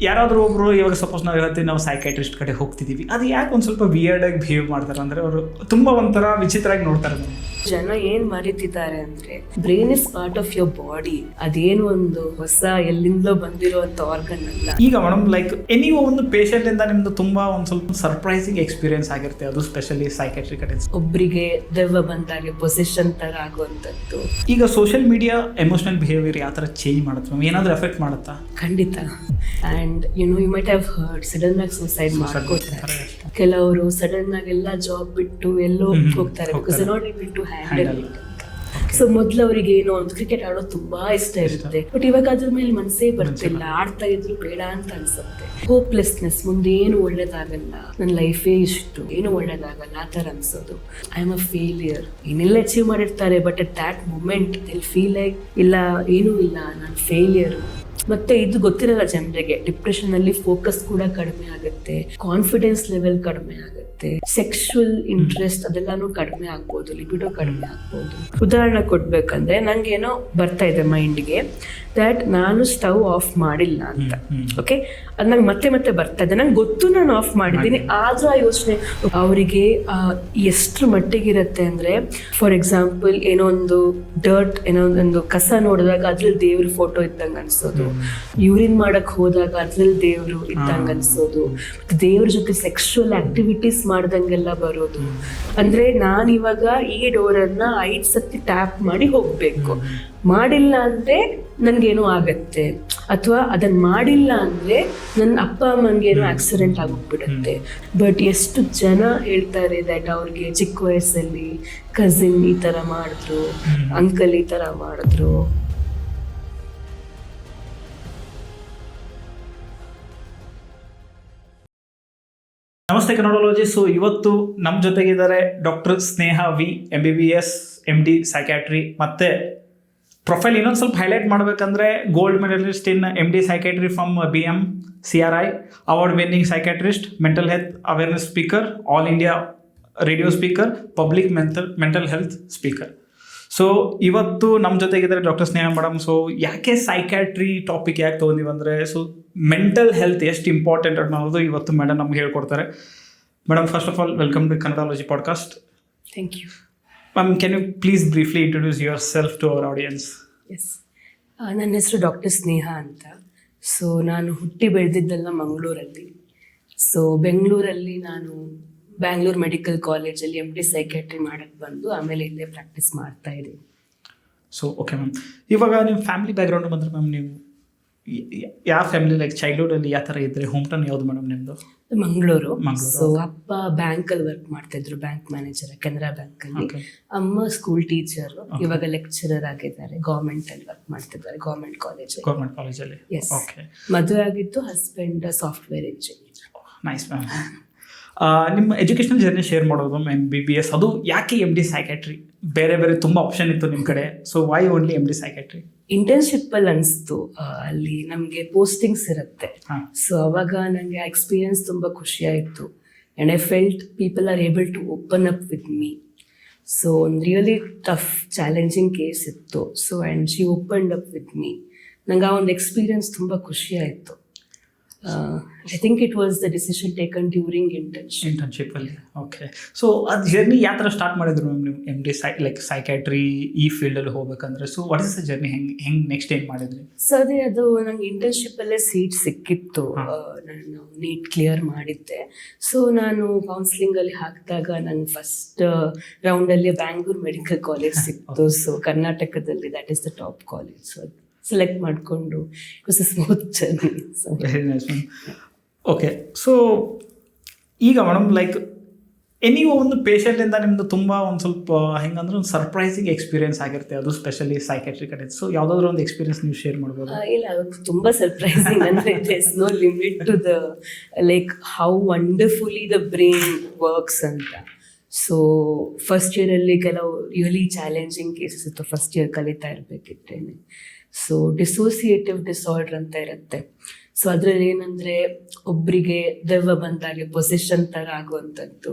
ಯಾರಾದರೂ ಒಬ್ರು ಇವಾಗ ಸಪೋಸ್ ನಾವು ಹೇಳ್ತೀವಿ ನಾವು ಸೈಕೈಟ್ರಿಸ್ಟ್ ಕಡೆ ಹೋಗ್ತಿದ್ದೀವಿ, ಅದು ಯಾಕೆ ಒಂದು ಸ್ವಲ್ಪ ವಿಯರ್ಡ್ ಆಗಿ ಬಿಹೇವ್ ಮಾಡ್ತಾರೆ ಅಂದರೆ ಅವರು ತುಂಬ ಒಂಥರ ವಿಚಿತ್ರವಾಗಿ ನೋಡ್ತಾರೆ. ಜನ ಏನ್ ಮರೀತಿದ್ದಾರೆ ಅಂದ್ರೆ brain is part of your body, ಅದೇನು ಒಂದು ಹೊಸ ಎಲ್ಲಿಂದಲೋ ಬಂದಿರುವಂತ ಆರ್ಗನ್ ಅಲ್ಲ. ಈಗ ಮೇಡಮ್ ಲೈಕ್ ಎನಿ ಒಂದು ಪೇಷಂಟ್ ಇಂದ ನಿಮ್ದು ತುಂಬಾ ಒಂದು ಸ್ವಲ್ಪ ಸರ್ಪ್ರೈಸಿಂಗ್ ಎಕ್ಸ್ಪೀರಿಯನ್ಸ್ ಆಗಿರುತ್ತೆ, ಅದು ಸ್ಪೆಷಲಿ ಸೈಕೈಟ್ರಿ ಕಡೆ. ಒಬ್ರಿಗೆ ದೆವ್ವ ಬಂದಾಗ ಪೊಸಿಷನ್ ತರ ಆಗುವಂತದ್ದು. ಈಗ ಸೋಷಿಯಲ್ ಮೀಡಿಯಾ ಎಮೋಷನಲ್ ಬಿಹೇವಿಯರ್ ಯಾವ ಥರ ಚೇಂಜ್ ಮಾಡುತ್ತೆ ಮ್ಯಾಮ್, ಏನಾದರೂ ಎಫೆಕ್ಟ್ ಮಾಡುತ್ತಾ? ಖಂಡಿತ. And you might have heard sudden ಆಗಿ ಸೂಸೈಡ್ ಮಾಡ್ಕೋತಾರೆ ಕೆಲವರು. ಸಡನ್ ಆಗಿ ಎಲ್ಲ ಜಾಬ್ ಬಿಟ್ಟು ಎಲ್ಲೋ ಹೋಗ್ತಾರೆ because not able to handle it. So ಮೊದ್ಲು ಅವ್ರಿಗೆ ಏನೋ ಒಂದು ಕ್ರಿಕೆಟ್ ಆಡೋದು ತುಂಬಾ ಇಷ್ಟ ಇರುತ್ತೆ, ಬಟ್ ಇವಾಗ ಅದ್ರ ಮೇಲೆ ಮನಸ್ಸೇ ಬರ್ತಿಲ್ಲ, ಆಡ್ತಾ ಇದ್ರು ಬೇಡ ಅಂತ ಅನ್ಸುತ್ತೆ. ಹೋಪ್ಲೆಸ್ನೆಸ್, ಮುಂದೆ ಏನು ಒಳ್ಳೇದಾಗಲ್ಲ, ನನ್ನ ಲೈಫೇ ಇಷ್ಟು, ಏನು ಒಳ್ಳೇದಾಗಲ್ಲ ಆ ಥರ ಅನ್ಸೋದು. ಐ ಆಮ್ ಅ ಫೇಲಿಯರ್, ಏನೆಲ್ಲ ಅಚೀವ್ ಮಾಡಿರ್ತಾರೆ, but at that moment they'll feel like ಇಲ್ಲ, ಏನೂ ಇಲ್ಲ, ನಾನು ಫೇಲಿಯರ್. ಮತ್ತೆ ಇದು ಗೊತ್ತಿರಲ್ಲ ಜನರಿಗೆ, ಡಿಪ್ರೆಷನ್ ಅಲ್ಲಿ ಫೋಕಸ್ ಕೂಡ ಕಡಿಮೆ ಆಗುತ್ತೆ, ಕಾನ್ಫಿಡೆನ್ಸ್ ಲೆವೆಲ್ ಕಡಿಮೆ ಆಗುತ್ತೆ, ಸೆಕ್ಷುವಲ್ ಇಂಟ್ರೆಸ್ಟ್ ಅದೆಲ್ಲಾನು ಕಡಿಮೆ ಆಗ್ಬೋದು, ಲಿಬಿಡೋ ಕಡಿಮೆ ಆಗ್ಬೋದು. ಉದಾಹರಣೆ ಕೊಡ್ಬೇಕಂದ್ರೆ ನಂಗೇನೋ ಬರ್ತಾ ಇದೆ ಮೈಂಡ್ಗೆ ದ್ಯಾಟ್ ನಾನು ಸ್ಟವ್ ಆಫ್ ಮಾಡಿಲ್ಲ ಅಂತ. ಓಕೆ, ಅದು ನಂಗೆ ಮತ್ತೆ ಮತ್ತೆ ಬರ್ತಾ ಇದೆ, ನಂಗೆ ಗೊತ್ತು ನಾನು ಆಫ್ ಮಾಡಿದ್ದೀನಿ, ಆದ್ರೂ ಆ ಯೋಚನೆ ಅವರಿಗೆ ಎಷ್ಟರ ಮಟ್ಟಿಗಿರುತ್ತೆ ಅಂದ್ರೆ, ಫಾರ್ ಎಕ್ಸಾಂಪಲ್ ಏನೋ ಒಂದು ಡರ್ಟ್, ಏನೋ ಒಂದು ಕಸ ನೋಡಿದಾಗ ಅದ್ರಲ್ಲಿ ದೇವ್ರ ಫೋಟೋ ಇದ್ದಂಗೆ ಅನ್ಸೋದು, ಯೂರಿನ್ ಮಾಡಕ್ ಹೋದಾಗ ಅದ್ರಲ್ಲಿ ದೇವ್ರು ಇದ್ದಂಗೆ ಅನ್ಸೋದು, ದೇವ್ರ ಜೊತೆ ಸೆಕ್ಷುವಲ್ ಆಕ್ಟಿವಿಟೀಸ್ ಮಾಡ್ದಂಗೆಲ್ಲ ಬರೋದು. ಅಂದ್ರೆ ನಾನಿವಾಗ ಈ ಡೋರನ್ನ 5 ಸತಿ ಟ್ಯಾಪ್ ಮಾಡಿ ಹೋಗ್ಬೇಕು, ಮಾಡಿಲ್ಲ ಅಂದ್ರೆ ನನ್ಗೇನೋ ಆಗತ್ತೆ, ಅಥವಾ ಅದನ್ನ ಮಾಡಿಲ್ಲ ಅಂದ್ರೆ ನನ್ನ ಅಪ್ಪ ಅಮ್ಮಂಗೇನೋ ಆಕ್ಸಿಡೆಂಟ್ ಆಗೋಗ್ಬಿಡುತ್ತೆ. ಬಟ್ ಎಷ್ಟು ಜನ ಹೇಳ್ತಾರೆ ದಟ್ ಅವ್ರಿಗೆ ಚಿಕ್ಕ ವಯಸ್ಸಲ್ಲಿ ಕಸಿನ್ ಈ ತರ ಮಾಡಿದ್ರು, ಅಂಕಲ್ ಈ ತರ ಮಾಡಿದ್ರು. ನಮಸ್ತೆ ಕನ್ನಡಾಲಜಿ. ಸೊ ಇವತ್ತು ನಮ್ಮ ಜೊತೆಗಿದ್ದಾರೆ doctor Sneha V, MBBS MD psychiatry. ಮತ್ತು ಪ್ರೊಫೈಲ್ ಇನ್ನೊಂದು ಸ್ವಲ್ಪ ಹೈಲೈಟ್ ಮಾಡಬೇಕಂದ್ರೆ gold medalist in MD psychiatry from BMCRI, award winning psychiatrist, mental health awareness speaker, all India radio speaker, public mental health speaker. So ಇವತ್ತು ನಮ್ಮ ಜೊತೆಗಿದ್ದಾರೆ ಡಾಕ್ಟರ್ ಸ್ನೇಹ ಮೇಡಮ್. ಸೊ ಯಾಕೆ psychiatry topic ಯಾಕೆ ತೊಗೊಂಡಿವಂದರೆ, ಸೊ ಮೆಂಟಲ್ ಹೆಲ್ತ್ ಎಷ್ಟು important ಅನ್ನೋದು ಇವತ್ತು madam ನಮ್ಗೆ ಹೇಳ್ಕೊಡ್ತಾರೆ. Madam, first of all welcome to Kannadology podcast. Thank you ma'am. Can you please briefly introduce yourself to our audience? Yes, ನನ್ನ ಹೆಸರು ಡಾಕ್ಟರ್ ಸ್ನೇಹ ಅಂತ. ಸೊ ನಾನು ಹುಟ್ಟಿ ಬೆಳೆದಿದ್ದೆಲ್ಲ ಮಂಗಳೂರಲ್ಲಿ. ಸೊ ಬೆಂಗಳೂರಲ್ಲಿ ನಾನು ಬ್ಯಾಂಗ್ಳೂರ್ ಮೆಡಿಕಲ್ ಕಾಲೇಜಲ್ಲಿ MD ಸೈಕ್ಯಾಟ್ರಿ ಮಾಡಕ್ಕೆ ಬಂದು ಆಮೇಲೆ ಇಲ್ಲೇ ಪ್ರಾಕ್ಟೀಸ್ ಮಾಡ್ತಾ ಇದ್ದೀನಿ. ಸೊ ಓಕೆ ಮ್ಯಾಮ್, ಇವಾಗ ನಿಮ್ಮ ಫ್ಯಾಮಿಲಿ ಬ್ಯಾಕ್ಗ್ರೌಂಡ್ ಬಂದರೆ ಮ್ಯಾಮ್, ನೀವು ಯಾವ ಫ್ಯಾಮಿಲಿ ಲೈಕ್ ಚೈಲ್ಡ್ಹುಡಲ್ಲಿ ಯಾವ ಥರ ಇದ್ದರೆ? ಹೋಮ್ ಟೌನ್ ಯಾವುದು ಮೇಡಮ್ ನಿಮ್ಮದು? ಮಂಗಳೂರು. ಸೊ ಅಪ್ಪ ಬ್ಯಾಂಕಲ್ಲಿ ವರ್ಕ್ ಮಾಡ್ತಿದ್ರು, ಬ್ಯಾಂಕ್ ಮ್ಯಾನೇಜರ್, ಕೆನರಾ ಬ್ಯಾಂಕಲ್ಲಿ. ಅಮ್ಮ ಸ್ಕೂಲ್ ಟೀಚರ್, ಇವಾಗ ಲೆಕ್ಚರರ್ ಆಗಿದ್ದಾರೆ, ಗೌರ್ಮೆಂಟ್ ಅಲ್ಲಿ ವರ್ಕ್ ಮಾಡ್ತಿದ್ದಾರೆ, ಗೌರ್ಮೆಂಟ್ ಕಾಲೇಜಲ್ಲಿ. ಎಸ್, ಮದುವೆ ಆಗಿದ್ದು, husband software engineer. Nice ma'am. ನಿಮ್ಮ ಎಜುಕೇಷನಲ್ ಜರ್ನಿ ಶೇರ್ ಮಾಡೋದು ಮ್ಯಾಮ್. MBBS, ಅದು ಯಾಕೆ MD ಸೈಕ್ಯಾಟ್ರಿ? ಬೇರೆ ಬೇರೆ ತುಂಬ ಆಪ್ಷನ್ ಇತ್ತು ನಿಮ್ಮ ಕಡೆ, so why only MD psychiatry? Internship ಅಲ್ಲಿ ಅನಿಸ್ತು, ಅಲ್ಲಿ ನಮಗೆ ಪೋಸ್ಟಿಂಗ್ಸ್ ಇರುತ್ತೆ. ಸೊ ಅವಾಗ ನನಗೆ ಆ ಎಕ್ಸ್ಪೀರಿಯನ್ಸ್ ತುಂಬ ಖುಷಿ ಆಯಿತು. And I felt people are able to open up with me. So ಒಂದು ರಿಯಲಿ ಟಫ್ ಚಾಲೆಂಜಿಂಗ್ ಕೇಸ್ ಇತ್ತು. So and she opened up with me. ನಂಗೆ ಆ ಒಂದು ಎಕ್ಸ್ಪೀರಿಯನ್ಸ್ ತುಂಬ ಖುಷಿ ಆಯಿತು. I think it was the decision taken during internship ಅಲ್ಲಿ. Okay, so ಅದು ಜರ್ನಿ ಯಾವ ಥರ ಸ್ಟಾರ್ಟ್ ಮಾಡಿದ್ರು ಮ್ಯಾಮ್ ನೀವು MD ಲೈಕ್ ಸೈಕ್ಯಾಟ್ರಿ ಈ ಫೀಲ್ಡಲ್ಲಿ ಹೋಗ್ಬೇಕಂದ್ರೆ? So what is the journey, ಹೆಂಗೆ ನೆಕ್ಸ್ಟ್ ಏನು ಮಾಡಿದ್ರಿ? ಸೊ ಅದೇ, ಅದು ನಂಗೆ ಇಂಟರ್ನ್ಶಿಪ್ಪಲ್ಲೇ ಸೀಟ್ ಸಿಕ್ಕಿತ್ತು, ನಾನು ನೀಟ್ ಕ್ಲಿಯರ್ ಮಾಡಿದ್ದೆ. ಸೊ ನಾನು ಕೌನ್ಸಿಲಿಂಗಲ್ಲಿ ಹಾಕಿದಾಗ ನಂಗೆ ಫಸ್ಟ್ ರೌಂಡಲ್ಲಿ ಬ್ಯಾಂಗ್ಳೂರ್ ಮೆಡಿಕಲ್ ಕಾಲೇಜ್ ಸಿಕ್ತು. ಸೊ ಕರ್ನಾಟಕದಲ್ಲಿ that is the top college. So select ಮಾಡಿಕೊಂಡು it was a smooth journey. Very nice ma'am. Okay, so ಈಗ ಮೇಡಮ್ ಲೈಕ್ ಎನಿ ಒಂದು ಪೇಷಂಟಿಂದ ನಿಮ್ಮದು ತುಂಬ ಒಂದು ಸ್ವಲ್ಪ ಹೆಂಗಂದ್ರೆ ಒಂದು ಸರ್ಪ್ರೈಸಿಂಗ್ ಎಕ್ಸ್ಪೀರಿಯನ್ಸ್ ಆಗಿರುತ್ತೆ, ಅದು ಸ್ಪೆಷಲಿ ಸೈಕ್ಯಾಟ್ರಿ ಕಡೆ. ಸೊ ಯಾವುದಾದ್ರೂ ಒಂದು ಎಕ್ಸ್ಪೀರಿಯನ್ಸ್ ನೀವು ಶೇರ್ ಮಾಡ್ಬೋದು? ಇಲ್ಲ, ಅದು ತುಂಬ ಸರ್ಪ್ರೈಸಿಂಗ್. ಅಂದರೆ there's no limit to the like how wonderfully the brain works ಅಂತ. ಸೊ ಫಸ್ಟ್ ಇಯರಲ್ಲಿ ಕೆಲವು ರಿಯಲಿ ಚಾಲೆಂಜಿಂಗ್ ಕೇಸಸ್ ಇತ್ತು, ಫಸ್ಟ್ ಇಯರ್ ಕಲಿತಾ ಇರಬೇಕಿತ್ತೇನೆ. ಸೊ ಡಿಸೋಸಿಯೇಟಿವ್ ಡಿಸಾರ್ಡರ್ ಅಂತ ಇರುತ್ತೆ. ಸೊ ಅದರಲ್ಲಿ ಏನಂದರೆ ಒಬ್ಬರಿಗೆ ದೆವ್ವ ಬಂದಾಗೆ ಪೊಸಿಷನ್ ಥರ ಆಗುವಂಥದ್ದು.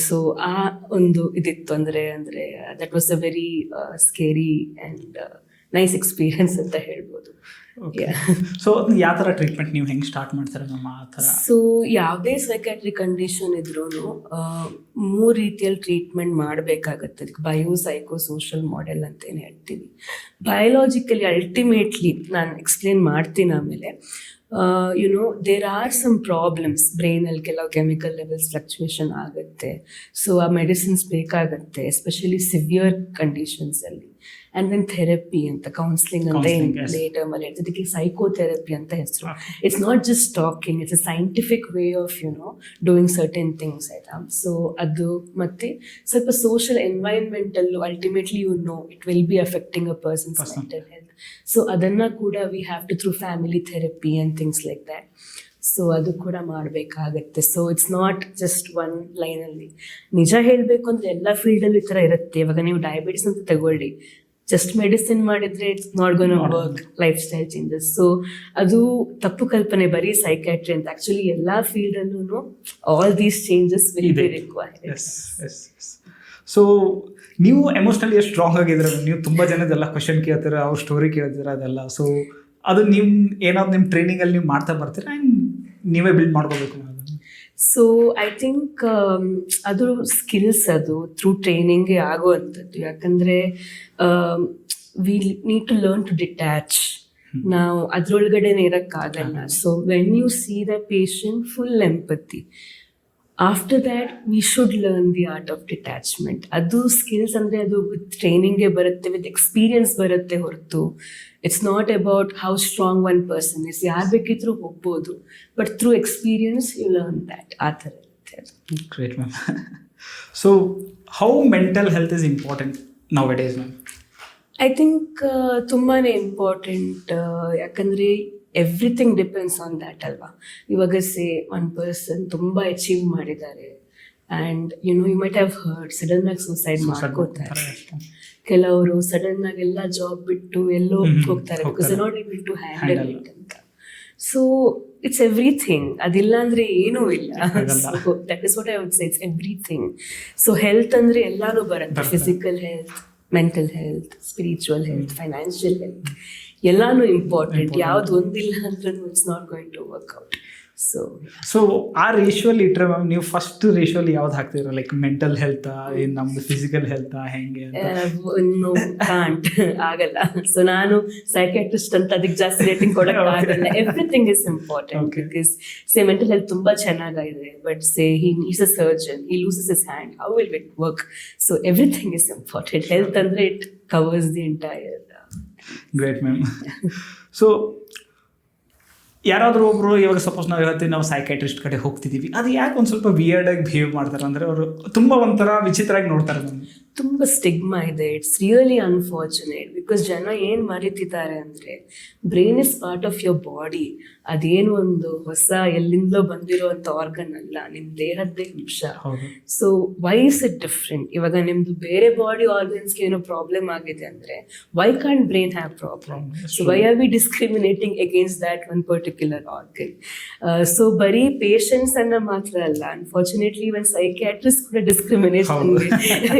ಸೊ ಆ ಒಂದು ಇದಿತ್ತು. ಅಂದರೆ that was a very scary and nice experience ಅಂತ ಹೇಳ್ಬೋದು. ಸೊ ಯಾವ ಥರ ಟ್ರೀಟ್ಮೆಂಟ್ ನೀವು ಹೆಂಗೆ ಸ್ಟಾರ್ಟ್ ಮಾಡ್ತಾರೆ ಮ್ಯಾಮ್ ಆ ಥರ? ಸೊ ಯಾವುದೇ ಸೈಕ್ಯಾಟ್ರಿಕ್ ಕಂಡೀಷನ್ ಇದ್ರೂ 3 ರೀತಿಯಲ್ಲಿ ಟ್ರೀಟ್ಮೆಂಟ್ ಮಾಡಬೇಕಾಗತ್ತೆ. ಅದಕ್ಕೆ ಬಯೋ ಸೈಕೋ ಸೋಷಲ್ ಮಾಡೆಲ್ ಅಂತೇನು ಹೇಳ್ತೀವಿ. ಬಯೋಲಾಜಿಕಲಿ ಅಲ್ಟಿಮೇಟ್ಲಿ ನಾನು ಎಕ್ಸ್ಪ್ಲೇನ್ ಮಾಡ್ತೀನಿ ಆಮೇಲೆ. ದೇರ್ ಆರ್ ಸಮ್ ಪ್ರಾಬ್ಲಮ್ಸ್, ಬ್ರೈನಲ್ಲಿ ಕೆಲವು ಕೆಮಿಕಲ್ ಲೆವೆಲ್ಸ್ ಫ್ಲಕ್ಚುಯೇಷನ್ ಆಗುತ್ತೆ. ಸೊ ಆ ಮೆಡಿಸಿನ್ಸ್ ಬೇಕಾಗತ್ತೆ, ಎಸ್ಪೆಷಲಿ ಸಿವಿಯರ್ ಕಂಡೀಷನ್ಸಲ್ಲಿ. ಆ್ಯಂಡ್ ದೆನ್ ಥೆರಪಿ ಅಂತ, ಕೌನ್ಸಿಲಿಂಗ್ ಅಂತ ಲೇ ಟರ್ಮಲ್ಲಿ ಹೇಳ್ತೀವಿ. ಇದಕ್ಕೆ ಸೈಕೋಥೆರಪಿ ಅಂತ ಹೆಸರು. It's not just talking, it's a scientific way of doing certain things ಆಯ್ತಾ. ಸೊ ಅದು ಮತ್ತೆ ಸ್ವಲ್ಪ ಸೋಷಲ್ ಎನ್ವೈರನ್ಮೆಂಟಲ್ಲೂ ultimately it will be affecting a person's mental health. So ಅದನ್ನು ಕೂಡ we have to through family therapy and things like that. So ಅದು ಕೂಡ ಮಾಡಬೇಕಾಗತ್ತೆ. So it's not just one ಲೈನಲ್ಲಿ. ನಿಜ ಹೇಳಬೇಕು ಅಂದರೆ ಎಲ್ಲ ಫೀಲ್ಡಲ್ಲೂ ಈ ಥರ ಇರುತ್ತೆ. ಇವಾಗ ನೀವು ಡಯಾಬಿಟಿಸ್ ಅಂತ ತಗೊಳ್ಳಿ, ಜಸ್ಟ್ ಮೆಡಿಸಿನ್ ಮಾಡಿದರೆ it's not gonna work, lifestyle changes. So ಅದು ತಪ್ಪು ಕಲ್ಪನೆ, ಬರೀ ಸೈಕ್ಯಾಟ್ರಿ ಅಂತ. ಆ್ಯಕ್ಚುಲಿ ಎಲ್ಲ ಫೀಲ್ಡಲ್ಲೂ all these changes will be required. So ನೀವು ಎಮೋಷ್ನಲಿ ಎಷ್ಟು ಸ್ಟ್ರಾಂಗ್ ಆಗಿದ್ರೆ, ನೀವು ತುಂಬ ಜನದೆಲ್ಲ ಕ್ವಶನ್ ಕೇಳ್ತೀರ, ಅವ್ರ ಸ್ಟೋರಿ ಕೇಳ್ತೀರ ಅದೆಲ್ಲ. ಸೊ ಅದು ನಿಮ್ಮ ಏನಾದ್ರು ನಿಮ್ಮ ಟ್ರೈನಿಂಗಲ್ಲಿ ನೀವು ಮಾಡ್ತಾ ಬರ್ತೀರಾ, ಆ್ಯಂಡ್ ನೀವೇ ಬಿಲ್ಡ್ ಮಾಡ್ಕೋಬೇಕು? ಸೊ ಐ ಥಿಂಕ್ ಅದು ಸ್ಕಿಲ್ಸ್, ಅದು ಥ್ರೂ ಟ್ರೈನಿಂಗೇ ಆಗುವಂಥದ್ದು. ಯಾಕಂದರೆ we need to learn to detach. ನಾವು ಅದರೊಳಗಡೆನೇ ಇರೋಕ್ಕಾಗಲ್ಲ. So when you see the patient, full empathy. After that we should learn the art of detachment. ಅದು ಸ್ಕಿಲ್ಸ್ ಅಂದರೆ ಅದು ವಿತ್ ಟ್ರೈನಿಂಗೇ ಬರುತ್ತೆ, ವಿತ್ ಎಕ್ಸ್ಪೀರಿಯನ್ಸ್ ಬರುತ್ತೆ ಹೊರತು it's not about how strong one person is. ಯಾರು ಬೇಕಿದ್ರೂ ಹೋಗ್ಬೋದು, but through experience you learn that. ಆ ಥರ ಇರುತ್ತೆ ಅದು. Great ma'am. So how mental health is important nowadays ma'am? I think ತುಂಬಾ ಇಂಪಾರ್ಟೆಂಟ್. ಯಾಕಂದರೆ ಎವ್ರಿಥಿಂಗ್ ಡಿಪೆಂಡ್ಸ್ ಆನ್ ದ್ಯಾಟ್ ಅಲ್ವಾ. ಇವಾಗ ಒನ್ ಪರ್ಸನ್ ತುಂಬ ಅಚೀವ್ ಮಾಡಿದ್ದಾರೆ and you might have heard ಸಡನ್ನಾಗಿ ಸೂಸೈಡ್ ಮಾಡ್ಕೋತಾರೆ. ಕೆಲವರು ಸಡನ್ನಾಗಿ ಎಲ್ಲ ಜಾಬ್ ಬಿಟ್ಟು ಎಲ್ಲೋ ಹೋಗ್ತಾರೆ, because not able to handle it ಅಂತ. So it's everything. ಅದಿಲ್ಲ ಅಂದರೆ ಏನೂ ಇಲ್ಲ. So that is what I would say, it's everything. So health ಅಂದರೆ ಎಲ್ಲಾನು ಬರುತ್ತೆ. Physical health, mental health, spiritual health, financial health, ಎಲ್ಲಾನು ಇಂಪಾರ್ಟೆಂಟ್. ಯಾವ್ದು ಒಂದಿಲ್ಲ ಅಂದ್ರೂ it's not going to work out. So ಆ ರೇಷುವಲ್ಲಿ ಇಟ್ಟರೆ ಮ್ಯಾಮ್, ನೀವು ಫಸ್ಟ್ ರೇಷುವಲ್ಲಿ ಯಾವ್ದು ಹಾಕ್ತೀರಾ? ಲೈಕ್ ಮೆಂಟಲ್ ಹೆಲ್ತಾ, ಏನು ನಮ್ದು ಫಿಸಿಕಲ್ ಹೆಲ್ತಾ, ಹೆಂಗೆ? ಕಾಂಟ್ ಆಗಲ್ಲ. ಸೊ ನಾನು ಸೈಕ್ಯಾಟ್ರಿಸ್ಟ್ ಅಂತ ಅದಕ್ಕೆ ಜಾಸ್ತಿ ರೇಟಿಂಗ್ ಕೊಡೋಕೆ ಆಗಲ್ಲ. Everything is important. Because mental health ತುಂಬಾ ಚೆನ್ನಾಗಿದೆ, but is a surgeon, he loses his hand, how will it work? So everything is important. Health ಅಂದ್ರೆ it covers the entire. Great ma'am. So ಯಾರಾದರೂ ಒಬ್ಬರು ಇವಾಗ suppose ನಾವು ಹೇಳ್ತೀವಿ ನಾವು psychiatrist ಕಡೆ ಹೋಗ್ತಿದ್ದೀವಿ, ಅದು ಯಾಕೆ ಒಂದು ಸ್ವಲ್ಪ ವಿಯರ್ಡಾಗಿ ಬಿಹೇವ್ ಮಾಡ್ತಾರೆ ಅಂದರೆ ಅವರು ತುಂಬ ಒಂಥರ ವಿಚಿತ್ರವಾಗಿ ನೋಡ್ತಾರೆ ಮ್ಯಾಮ್. ತುಂಬ ಸ್ಟಿಗ್ಮಾ ಇದೆ. It's really unfortunate. ಬಿಕಾಸ್ ಜನ ಏನು ಮರೀತಿದ್ದಾರೆ ಅಂದರೆ brain is part of your body. ಅದೇನು ಒಂದು ಹೊಸ ಎಲ್ಲಿಂದಲೋ ಬಂದಿರೋವಂಥ ಆರ್ಗನ್ ಅಲ್ಲ, ನಿಮ್ಮ ದೇಹದ್ದೇ ಅಂಶ. So why is it different? ಇವಾಗ ನಿಮ್ಮದು ಬೇರೆ ಬಾಡಿ ಆರ್ಗನ್ಸ್ಗೆ ಏನೋ ಪ್ರಾಬ್ಲಮ್ ಆಗಿದೆ ಅಂದರೆ why can't brain have problem? So why are we discriminating against that one particular organ? So ಬರೀ ಪೇಷಂಟ್ಸ್ ಅನ್ನ ಮಾತ್ರ ಅಲ್ಲ, ಅನ್ಫಾರ್ಚುನೇಟ್ಲಿ ಇವನ್ ಸೈಕ್ಯಾಟ್ರಿಸ್ಟ್ ಕೂಡ discrimination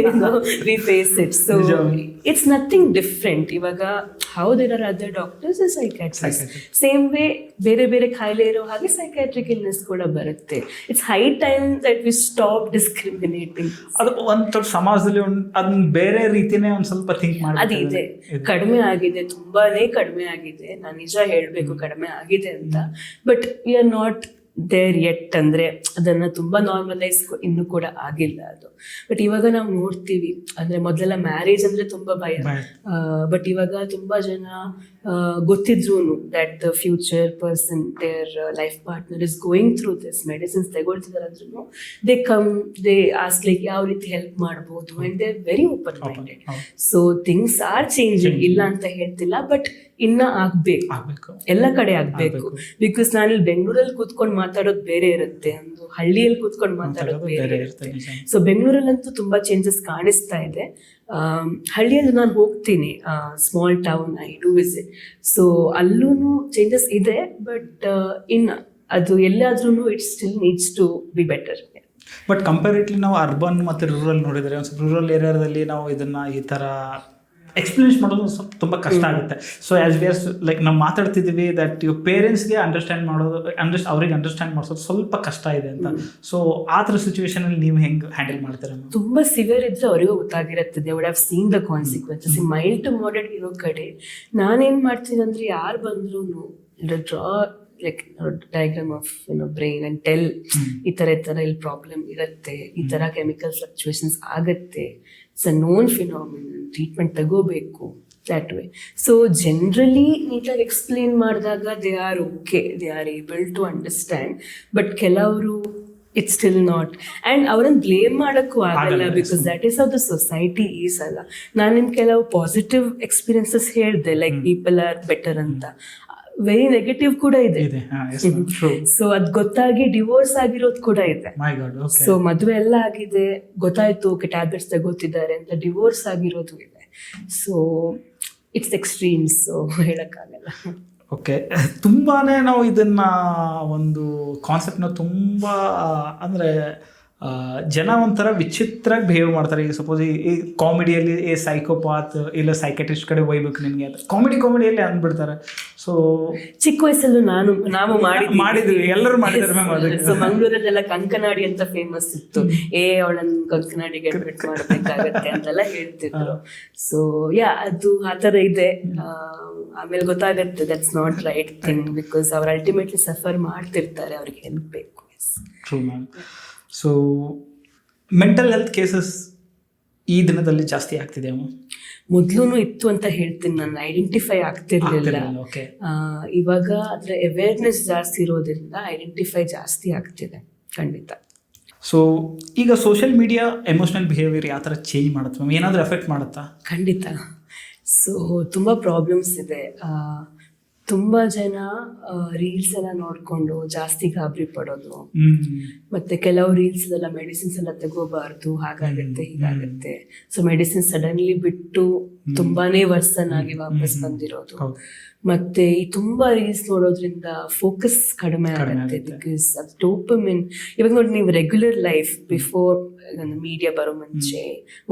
we face it. So it's nothing different. ಇವಾಗ how there are other doctors and psychiatrists, same way ಬೇರೆ ಬೇರೆ ಕಾಯಿಲೆ ಇರೋ ಹಾಗೆ ಸೈಕ್ಯಾಟ್ರಿಕ್ ಇಲ್ನೆಸ್ ಕೂಡ ಬರುತ್ತೆ. It's high time that we stop discriminating. ಅದು ಒಂದು ಸಮಾಜದಲ್ಲಿ ಅದನ್ನ ಬೇರೆ ರೀತಿನೇ ಒಂದು ಸ್ವಲ್ಪ ಥಿಂಕ್ ಮಾಡಿ ಅದಿದೆ. ಕಡಿಮೆ ಆಗಿದೆ, ತುಂಬಾನೇ ಕಡಿಮೆ ಆಗಿದೆ. ನಾನು ನಿಜ ಹೇಳಬೇಕು, ಕಡಿಮೆ ಆಗಿದೆ ಅಂತ. But we are not there yet. ಅಂದರೆ ಅದನ್ನು ತುಂಬ ನಾರ್ಮಲೈಸ್ ಇನ್ನೂ ಕೂಡ ಆಗಿಲ್ಲ ಅದು. ಬಟ್ ಇವಾಗ ನಾವು ನೋಡ್ತೀವಿ, ಅಂದರೆ ಮೊದಲೆಲ್ಲ ಮ್ಯಾರೇಜ್ ಅಂದರೆ ತುಂಬ ಭಯ. ಬಟ್ ಇವಾಗ ತುಂಬ ಜನ ಗೊತ್ತಿದ್ರು that the future person, their life partner is going through this, medicines ತಗೊಳ್ತಿದ್ದಾರೆ ಅಂದ್ರೂ ದೇ ಆಸ್ಕ್ ಲೈಕ್ ಯಾವ ರೀತಿ ಹೆಲ್ಪ್ ಮಾಡ್ಬೋದು, and they are very open minded. So things are changing, ಇಲ್ಲ ಅಂತ ಹೇಳ್ತಿಲ್ಲ, ಬಟ್ ಇನ್ನ ಆಗ್ಬೇಕು, ಎಲ್ಲ ಕಡೆ ಆಗ್ಬೇಕು. ಬಿಕಾಸ್ ನಾನಿಲ್ಲಿ ಬೆಂಗಳೂರಲ್ಲಿ ಕೂತ್ಕೊಂಡು ಮಾತಾಡೋದು ಬೇರೆ ಇರುತ್ತೆ, ಒಂದು ಹಳ್ಳಿಯಲ್ಲಿ ಕೂತ್ಕೊಂಡು ಮಾತಾಡೋದು ಬೇರೆ ಇರುತ್ತೆ. ಸೊ ಬೆಂಗಳೂರಲ್ಲಂತೂ ತುಂಬಾ ಚೇಂಜಸ್ ಕಾಣಿಸ್ತಾ ಇದೆ. ಹಳ್ಳಿಯಲ್ಲಿ ನಾನು ಹೋಗ್ತೀನಿ, small town, I do visit. So ಅಲ್ಲೂ ಚೇಂಜಸ್ ಇದೆ, ಬಟ್ ಇನ್ನು ಅದು ಎಲ್ಲಾದ್ರೂ it still needs to be better. But comparatively ನಾವು ಅರ್ಬನ್ ಮತ್ತು ರೂರಲ್ ನೋಡಿದರೆ, ಒಂದು ಸ್ವಲ್ಪ ರೂರಲ್ ಏರಿಯಾದಲ್ಲಿ ನಾವು ಇದನ್ನು ಈ ಥರ ಎಕ್ಸ್ಪ್ಲೇನ್ ಮಾಡೋದು ಸ್ವಲ್ಪ ತುಂಬ ಕಷ್ಟ ಆಗುತ್ತೆ. So as we are like ನಾವು ಮಾತಾಡ್ತಿದ್ದೀವಿ ದಟ್ ಇವ್ ಪೇರೆಂಟ್ಸ್ಗೆ ಅಂಡರ್ಸ್ಟ್ಯಾಂಡ್ ಮಾಡೋದು ಅವ್ರಿಗೆ ಅಂಡರ್ಸ್ಟ್ಯಾಂಡ್ ಮಾಡಿಸೋದು ಸ್ವಲ್ಪ ಕಷ್ಟ ಇದೆ ಅಂತ. ಸೊ ಆ ಥರ ಸಿಚುವೇಶನಲ್ಲಿ ನೀವು ಹೆಂಗೆ ಹ್ಯಾಂಡಲ್ ಮಾಡ್ತೀರಾ? ತುಂಬಾ ಸಿವಿಯರ್ ಇದ್ರೆ ಅವರಿಗೂ ಗೊತ್ತಾಗಿರುತ್ತೆ, they would have seen the consequences. Mild to moderate ಇರೋ ಕಡೆ ನಾನೇನ್ ಮಾಡ್ತೀನಿ ಅಂದ್ರೆ, ಯಾರು ಬಂದ್ರು draw like diagram of brain and tell, ಈ ತರ ಇಲ್ಲಿ ಪ್ರಾಬ್ಲಮ್ ಇರುತ್ತೆ, ಈ ತರ ಕೆಮಿಕಲ್ ಫ್ಲಕ್ಚುಯೇಷನ್ಸ್ ಆಗತ್ತೆ, it's a known phenomenon, treatment ತಗೋಬೇಕು, that way. So generally ನೀಟಾಗಿ ಎಕ್ಸ್ಪ್ಲೇನ್ ಮಾಡಿದಾಗ they are okay, they are able to understand. But ಕೆಲವರು ಇಟ್ಸ್ ಸ್ಟಿಲ್ ನಾಟ್, ಆ್ಯಂಡ್ ಅವ್ರನ್ನ ಬ್ಲೇಮ್ ಮಾಡೋಕ್ಕೂ ಆಗಲ್ಲ, because that is how the society is ಅಲ್ಲ. ನಾನು ನಿಮ್ಗೆ ಕೆಲವು ಪಾಸಿಟಿವ್ ಎಕ್ಸ್ಪೀರಿಯನ್ಸಸ್ ಹೇಳಿದೆ, ಲೈಕ್ ಪೀಪಲ್ ಆರ್ ಬೆಟರ್ ಅಂತ. ವೆರಿ ನೆಗೆಟಿವ್ ಕೂಡ ಇದೆ. ಸೊ ಅದ್ ಗೊತ್ತಾಗಿ ಡಿವೋರ್ಸ್ ಆಗಿರೋದು ಕೂಡ ಇದೆ. ಸೊ ಮದುವೆ ಎಲ್ಲ ಆಗಿದೆ, ಗೊತ್ತಾಯ್ತು ಓಕೆ ಟ್ಯಾಬ್ಲೆಟ್ಸ್ ತಗೋತಿದ್ದಾರೆ ಅಂತ, ಡಿವೋರ್ಸ್ ಆಗಿರೋದು ಇದೆ. ಸೊ ಇಟ್ಸ್ ಎಕ್ಸ್ಟ್ರೀಮ್ಸ್, ಸೊ ಹೇಳಕ್ಕಾಗಲ್ಲ. ಓಕೆ, ತುಂಬಾ ನಾವು ಇದನ್ನ ಒಂದು ಕಾನ್ಸೆಪ್ಟ್ನ ತುಂಬ ಅಂದರೆ ಜನ ಒಂಥರ ವಿಚಿತ್ರವಾಗಿ ಬಿಹೇವ್ ಮಾಡ್ತಾರೆ. ಈಗ ಸಪೋಸ್ ಈ ಕಾಮಿಡಿಯಲ್ಲಿ ಈ ಸೈಕೋಪಾತ್ ಇಲ್ಲ ಸೈಕೆಟ್ರಿಸ್ಟ್ ಕಡೆ ಒಯ್ಬೇಕು ನಿನಗೆ ಅಂತ ಕಾಮಿಡಿಯಲ್ಲಿ ಅಂದ್ಬಿಡ್ತಾರೆ. ಸೊ ಚಿಕ್ಕ ವಯಸ್ಸಲ್ಲೂ ನಾವು ಮಾಡಿದ್ವಿ, ಎಲ್ಲರೂ ಮಾಡಿದ್ದಾರೆ. ಸೊ ಮಂಗಳೂರಲ್ಲೆಲ್ಲ ಕಂಕನಾಡಿ ಅಂತ ಫೇಮಸ್ ಇತ್ತು, ಅವಳನ್ನು ಕಂಕನಾಡಿಗೆ ಅಡ್ಮಿಟ್ ಮಾಡಬೇಕಾಗತ್ತೆ ಅಂತೆಲ್ಲ ಹೇಳ್ತಿದ್ರು. ಸೊ ಅದು ಆ ಥರ ಇದೆ. ಆಮೇಲೆ ಗೊತ್ತಾಗತ್ತೆ that's not right thing, because ಅವ್ರು ಅಲ್ಟಿಮೇಟ್ಲಿ ಸಫರ್ ಮಾಡ್ತಿರ್ತಾರೆ, ಅವ್ರಿಗೆ ಹೆಲ್ಪ್ ಬೇಕು. True ma'am. So mental health cases ಈ ದಿನದಲ್ಲಿ ಜಾಸ್ತಿ ಆಗ್ತಿದೆ. ಮೊದಲು ಇತ್ತು ಅಂತ ಹೇಳ್ತೀನಿ, ನಾನು ಐಡೆಂಟಿಫೈ ಆಗ್ತಿರ್ಲಿಲ್ಲ. ಇವಾಗ ಅದರ ಅವೇರ್ನೆಸ್ ಜಾಸ್ತಿ ಇರೋದ್ರಿಂದ ಐಡೆಂಟಿಫೈ ಜಾಸ್ತಿ ಆಗ್ತಿದೆ, ಖಂಡಿತ. ಸೊ ಈಗ ಸೋಷಿಯಲ್ ಮೀಡಿಯಾ ಎಮೋಷನಲ್ ಬಿಹೇವಿಯರ್ ಯಾವ ಥರ ಚೇಂಜ್ ಮಾಡುತ್ತೆ ಮ್ಯಾಮ್? ಏನಾದರೂ ಎಫೆಕ್ಟ್ ಮಾಡುತ್ತಾ? ಖಂಡಿತ. ಸೊ ತುಂಬ ಪ್ರಾಬ್ಲಮ್ಸ್ ಇದೆ. ತುಂಬ ಜನ ರೀಲ್ಸ್ ಎಲ್ಲ ನೋಡಿಕೊಂಡು ಜಾಸ್ತಿ ಗಾಬರಿ ಪಡೋದು, ಮತ್ತೆ ಕೆಲವು ರೀಲ್ಸ್ ಎಲ್ಲ ಮೆಡಿಸಿನ್ಸ್ ಎಲ್ಲ ತಗೋಬಾರ್ದು, ಹಾಗಾಗುತ್ತೆ ಹೀಗಾಗುತ್ತೆ. ಸೊ ಮೆಡಿಸಿನ್ ಸಡನ್ಲಿ ಬಿಟ್ಟು ತುಂಬಾನೇ ವರ್ಸನ್ ಆಗಿ ವಾಪಸ್ ಬಂದಿರೋದು. ಮತ್ತೆ ಈ ತುಂಬಾ ರೀಲ್ಸ್ ನೋಡೋದ್ರಿಂದ ಫೋಕಸ್ ಕಡಿಮೆ ಆಗುತ್ತೆ, ಬಿಕಾಸ್ ಅದು ಡೋಪಮಿನ್. ಇವಾಗ ನೋಡಿ, ನೀವು ರೆಗ್ಯುಲರ್ ಲೈಫ್ ಬಿಫೋರ್ ಮೀಡಿಯಾ ಬರೋ ಮುಂಚೆ,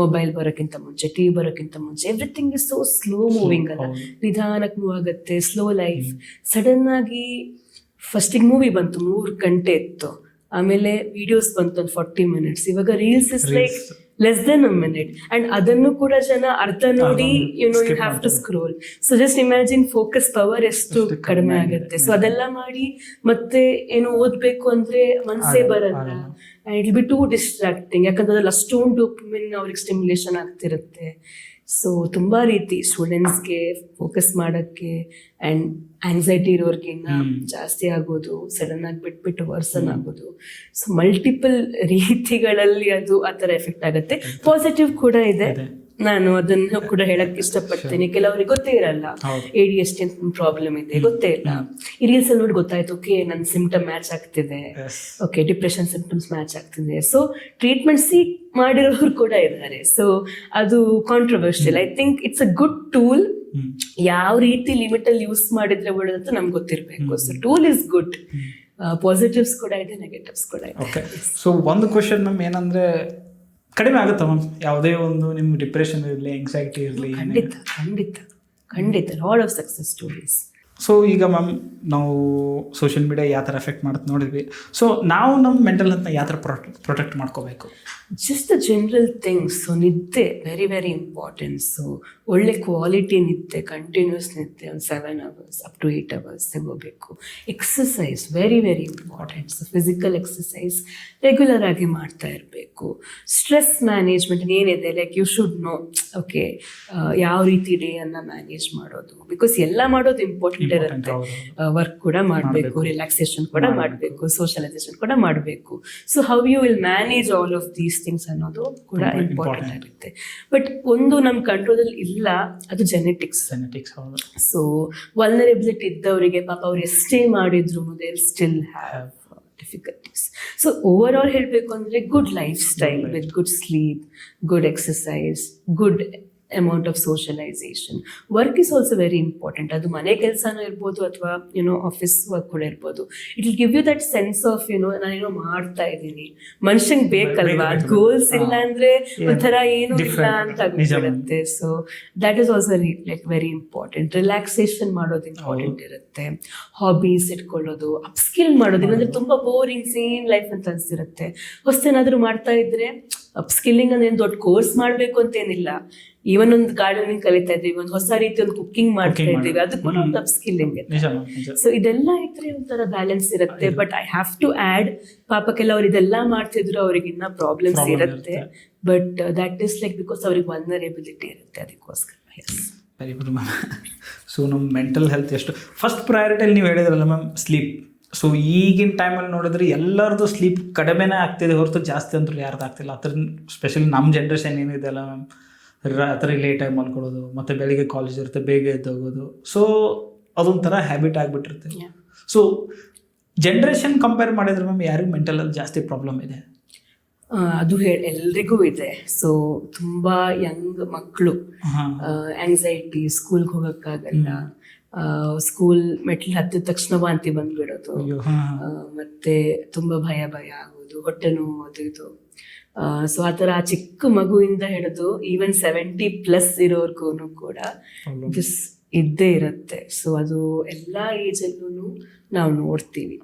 ಮೊಬೈಲ್ ಬರೋಕ್ಕಿಂತ ಮುಂಚೆ, ಟಿವಿ ಬರೋಕ್ಕಿಂತ ಮುಂಚೆ, everything is so slow moving ಅಲ್ಲ, ನಿಧಾನಕ್ಕೆ ಮೂವ್ ಆಗುತ್ತೆ, ಸ್ಲೋ ಲೈಫ್. ಸಡನ್ ಆಗಿ ಫಸ್ಟಿಗೆ ಮೂವಿ ಬಂತು 3 ಗಂಟೆ ಇತ್ತು, ಆಮೇಲೆ ವಿಡಿಯೋಸ್ ಬಂತು 40 minutes. ಇವಾಗ reels is like less than a minute, and ಅದನ್ನು ಕೂಡ ಜನ ಅರ್ಧ ನೋಡಿ you have to scroll. So just imagine focus power ಎಷ್ಟು ಕಡಿಮೆ ಆಗುತ್ತೆ. ಸೊ ಅದೆಲ್ಲ ಮಾಡಿ ಮತ್ತೆ ಏನು ಓದ್ಬೇಕು ಅಂದ್ರೆ ಮನಸ್ಸೇ ಬರಲ್ಲ, and it be two distracting, ಯಾಕಂದ್ರೆ ಅದ್ರಲ್ಲಿ ಅಷ್ಟೊಂದು ಡೋಪಮಿನ್ ಅವ್ರಿಗೆ ಸ್ಟಿಮ್ಯುಲೇಷನ್ ಆಗ್ತಿರುತ್ತೆ. ಸೊ ತುಂಬಾ ರೀತಿ ಸ್ಟೂಡೆಂಟ್ಸ್ಗೆ ಫೋಕಸ್ ಮಾಡೋಕ್ಕೆ, ಆ್ಯಂಡ್ ಆಂಗ್ಸೈಟಿ ಇರೋರ್ಗಿನ್ನ ಜಾಸ್ತಿ ಆಗೋದು, ಸಡನ್ ಆಗಿ ಬಿಟ್ಬಿಟ್ಟು ವರ್ಸನ್ ಆಗೋದು. ಸೊ ಮಲ್ಟಿಪಲ್ ರೀತಿಗಳಲ್ಲಿ ಅದು ಆ ಥರ ಎಫೆಕ್ಟ್ ಆಗುತ್ತೆ. ಪಾಸಿಟಿವ್ ಕೂಡ ಇದೆ, ನಾನು ಅದನ್ನು ಕೂಡ ಹೇಳಕ್ ಇಷ್ಟಪಡ್ತೀನಿ. ಕೆಲವರಿಗೆ ಗೊತ್ತೇ ಇರಲ್ಲ ADHD ಅಂತ ಪ್ರಾಬ್ಲಮ್ ಇದೆ, ಗೊತ್ತೇ ಇಲ್ಲ. ಈ ರೀಲ್ಸ್ ಅಲ್ಲಿ ನೋಡಿ ಗೊತ್ತಾಯ್ತು, ಓಕೆ ನನ್ನ ಸಿಂಪ್ಟಮ್ ಮ್ಯಾಚ್ ಆಗ್ತಿದೆ, ಓಕೆ ಡಿಪ್ರೆಷನ್ ಸಿಂಪ್ಟಮ್ಸ್ ಮ್ಯಾಚ್ ಆಗ್ತಿದೆ. ಸೊ ಟ್ರೀಟ್ಮೆಂಟ್ ಸೀಕ್ ಮಾಡಿರೋರು ಕೂಡ ಇದ್ದಾರೆ. ಸೊ ಅದು controversial. I think it's a good tool. ಯಾವ ರೀತಿ ಲಿಮಿಟ್ ಅಲ್ಲಿ ಯೂಸ್ ಮಾಡಿದ್ರೆ ಒಳ್ಳೆದಂತ ನಮ್ಗೆ ಗೊತ್ತಿರಬೇಕು. So tool is good. Positives ಕೂಡ ಇದೆ, ನೆಗೆಟಿವ್ಸ್ ಕೂಡ ಇದೆ. ಓಕೆ, ಸೊ ಒಂದು ಕ್ವಶನ್ ಮ್ಯಾಮ್ ಏನಂದ್ರೆ, ಕಡಿಮೆ ಆಗುತ್ತಾ ಮ್ಯಾಮ್ ಯಾವುದೇ ಒಂದು ನಿಮ್ಗೆ ಡಿಪ್ರೆಷನ್ ಇರಲಿ, ಆಂಗ್ಸೈಟಿ ಇರಲಿ? ಖಂಡಿತ ಖಂಡಿತ ಖಂಡಿತ. Lot of success stories. So ಈಗ ಮ್ಯಾಮ್ ನಾವು ಸೋಷಿಯಲ್ ಮೀಡಿಯಾ ಯಾವ ಥರ ಎಫೆಕ್ಟ್ ಮಾಡುತ್ತೆ ನೋಡಿದ್ವಿ. ಸೊ ನಾವು ನಮ್ಮ ಮೆಂಟಲ್ ಹೆಲ್ತ್ನ ಯಾವ ಥರ ಪ್ರೊಟೆಕ್ಟ್ ಮಾಡ್ಕೋಬೇಕು? Just the general things. So ನಿದ್ದೆ ವೆರಿ ವೆರಿ ಇಂಪಾರ್ಟೆಂಟ್. ಸೊ ಒಳ್ಳೆ ಕ್ವಾಲಿಟಿ ನಿದ್ದೆ, ಕಂಟಿನ್ಯೂಸ್ ನಿದ್ದೆ, ಒಂದು 7 hours up to 8 hours ತಗೋಬೇಕು. Exercise very very important. So physical exercise regular ಆಗಿ ಮಾಡ್ತಾ ಇರಬೇಕು. ಸ್ಟ್ರೆಸ್ ಮ್ಯಾನೇಜ್ಮೆಂಟ್ ಏನಿದೆ, like you should know, okay ಯಾವ ರೀತಿ ಡೇಯನ್ನು ಮ್ಯಾನೇಜ್ ಮಾಡೋದು, ಬಿಕಾಸ್ ಎಲ್ಲ ಮಾಡೋದು ಇಂಪಾರ್ಟೆಂಟ್ ಇರುತ್ತೆ. ವರ್ಕ್ ಕೂಡ ಮಾಡಬೇಕು, ರಿಲ್ಯಾಕ್ಸೇಷನ್ ಕೂಡ ಮಾಡಬೇಕು, ಸೋಷಲೈಸೇಷನ್ ಕೂಡ ಮಾಡಬೇಕು. So how you will manage all of these things ಅನ್ನೋದು ಕೂಡ ಇಂಪಾರ್ಟೆಂಟ್ ಆಗುತ್ತೆ. ಬಟ್ ಒಂದು ನಮ್ಮ ಕಂಟ್ರೋಲಲ್ಲಿ ಇಲ್ಲ, ಅದು ಜೆನೆಟಿಕ್ಸ್. ಸೊ ವಲ್ನರೇಬಿಲಿಟಿ ಇದ್ದವರಿಗೆ ಪಾಪ ಅವ್ರು ಎಷ್ಟೇ ಮಾಡಿದ್ರು they still have difficulties. So over all ಹೇಳಬೇಕು ಅಂದರೆ good life style with good sleep, good exercise, good amount of socialization. Work is also very important. ಅದು ಮನೆ ಕೆಲಸನೂ ಇರ್ಬೋದು ಅಥವಾ ಆಫೀಸ್ ವರ್ಕ್ ಕೂಡ ಇರ್ಬೋದು. It will give you that sense of ನಾನೇನೋ ಮಾಡ್ತಾ ಇದ್ದೀನಿ. ಮನುಷ್ಯಂಗೆ ಬೇಕಲ್ವಾ, ಗೋಲ್ಸ್ ಇಲ್ಲ ಅಂದ್ರೆ ಒಂಥರ ಏನೂ ಇಲ್ಲ ಅಂತ ಆಗ್ಬಿಡುತ್ತೆ. So that is also like very important. Relaxation ಮಾಡೋದು ಇಂಪಾರ್ಟೆಂಟ್ ಇರುತ್ತೆ. ಹಾಬೀಸ್ ಇಟ್ಕೊಳ್ಳೋದು, ಅಪ್ಸ್ಕಿಲ್ ಮಾಡೋದು. ಇಲ್ಲಾಂದ್ರೆ ತುಂಬಾ ಬೋರಿಂಗ್ ಸೇಮ್ ಲೈಫ್ ಅಂತ ಅನ್ಸಿರುತ್ತೆ. ಹೊಸ್ತೇನಾದ್ರೂ ಮಾಡ್ತಾ ಇದ್ರೆ ಅಪ್ಸ್ಕಿಲ್ಲಿಂಗ್ ಅಂದ್ರೆ ದೊಡ್ಡ ಕೋರ್ಸ್ ಮಾಡ್ಬೇಕು ಅಂತ ಏನಿಲ್ಲ. ಈವನ್ ಒಂದು ಗಾರ್ಡನಿಂಗ್ ಕಲಿತಾ ಇದ್ವಿ, ಒಂದು ಹೊಸ ರೀತಿ ಒಂದು ಕುಕಿಂಗ್ ಮಾಡ್ತಾ ಇದ್ದೀವಿ, ಅದು ಕೂಡ ಒಂದು ಅಪ್ಸ್ಕಿಲ್ಲಿಂಗ್. ಸೊ ಇದೆಲ್ಲ ಇದ್ರೆ ಒಂಥರ ಬ್ಯಾಲೆನ್ಸ್ ಇರುತ್ತೆ. But I have to add, ಪಾಪ ಕೆಲವರು ಇದೆಲ್ಲ ಮಾಡ್ತಿದ್ರು ಅವ್ರಿಗೆ ಇನ್ನ ಪ್ರಾಬ್ಲಮ್ಸ್ ಇರುತ್ತೆ. But that is like because ಅವ್ರಿಗೆ ವಲ್ನರೇಬಿಲಿಟಿ ಇರುತ್ತೆ, ಅದಕ್ಕೋಸ್ಕರ. Very good ma'am. ಸೊ ನಮ್ಮ ಮೆಂಟಲ್ ಹೆಲ್ತ್ ಎಷ್ಟು ಫಸ್ಟ್ ಪ್ರಯಾರಿಟಿಯಲ್ಲಿ ನೀವು ಹೇಳಿದ್ರಲ್ಲ ಮ್ಯಾಮ್, ಸ್ಲೀಪ್. ಸೊ ಈಗಿನ ಟೈಮಲ್ಲಿ ನೋಡಿದ್ರೆ ಎಲ್ಲರದ್ದು ಸ್ಲೀಪ್ ಕಡಿಮೆನೇ ಆಗ್ತಿದೆ ಹೊರತು ಜಾಸ್ತಿ ಅಂತೂ ಯಾರ್ದು ಆಗ್ತಿಲ್ಲ. ಆ ಥರ ಸ್ಪೆಷಲಿ ನಮ್ಮ ಜನ್ರೇಷನ್ ಏನಿದೆ ಅಲ್ಲ ಮ್ಯಾಮ್, ರಾತ್ರಿ ಲೇಟಾಗಿ ಮಲ್ಕೊಳ್ಳೋದು, ಮತ್ತು ಬೆಳಿಗ್ಗೆ ಕಾಲೇಜ್ ಇರುತ್ತೆ ಬೇಗ ಎದ್ದೋಗೋದು. ಸೊ ಅದೊಂಥರ ಹ್ಯಾಬಿಟ್ ಆಗಿಬಿಟ್ಟಿರುತ್ತೆ. ಸೊ ಜನ್ರೇಷನ್ ಕಂಪೇರ್ ಮಾಡಿದ್ರೆ ಮ್ಯಾಮ್ ಯಾರಿಗೂ ಮೆಂಟಲ್ ಹೆಲ್ತ್ ಜಾಸ್ತಿ ಪ್ರಾಬ್ಲಮ್ ಇದೆ? ಅದು ಎಲ್ರಿಗೂ ಇದೆ. ಸೊ ತುಂಬಾ ಯಂಗ್ ಮಕ್ಕಳು ಆಂಗ್ಸೈಟಿ, ಸ್ಕೂಲ್ಗೆ ಹೋಗೋಕ್ಕಾಗಲ್ಲ, ಸ್ಕೂಲ್ ಮೆಟ್ಲು ಹತ್ತಿದ ತಕ್ಷಣ ವಾಂತಿ ಬಂದ್ಬಿಡೋದು, ಮತ್ತೆ ತುಂಬಾ ಭಯ ಆಗೋದು, ಹೊಟ್ಟೆ ನೋವು, ಅದು ಇದು. ಸೊ ಆ ಥರ ಚಿಕ್ಕ ಮಗುವಿಂದ ಹಿಡಿದು ಈವನ್ 70+ ಇರೋರ್ಗು ಕೂಡ ದಿಸ್ ಇದ್ದೇ ಇರುತ್ತೆ. ಸೊ ಅದು ಎಲ್ಲ ಏಜಲ್ಲೂ ನಾವು ನೋಡ್ತೀವಿ.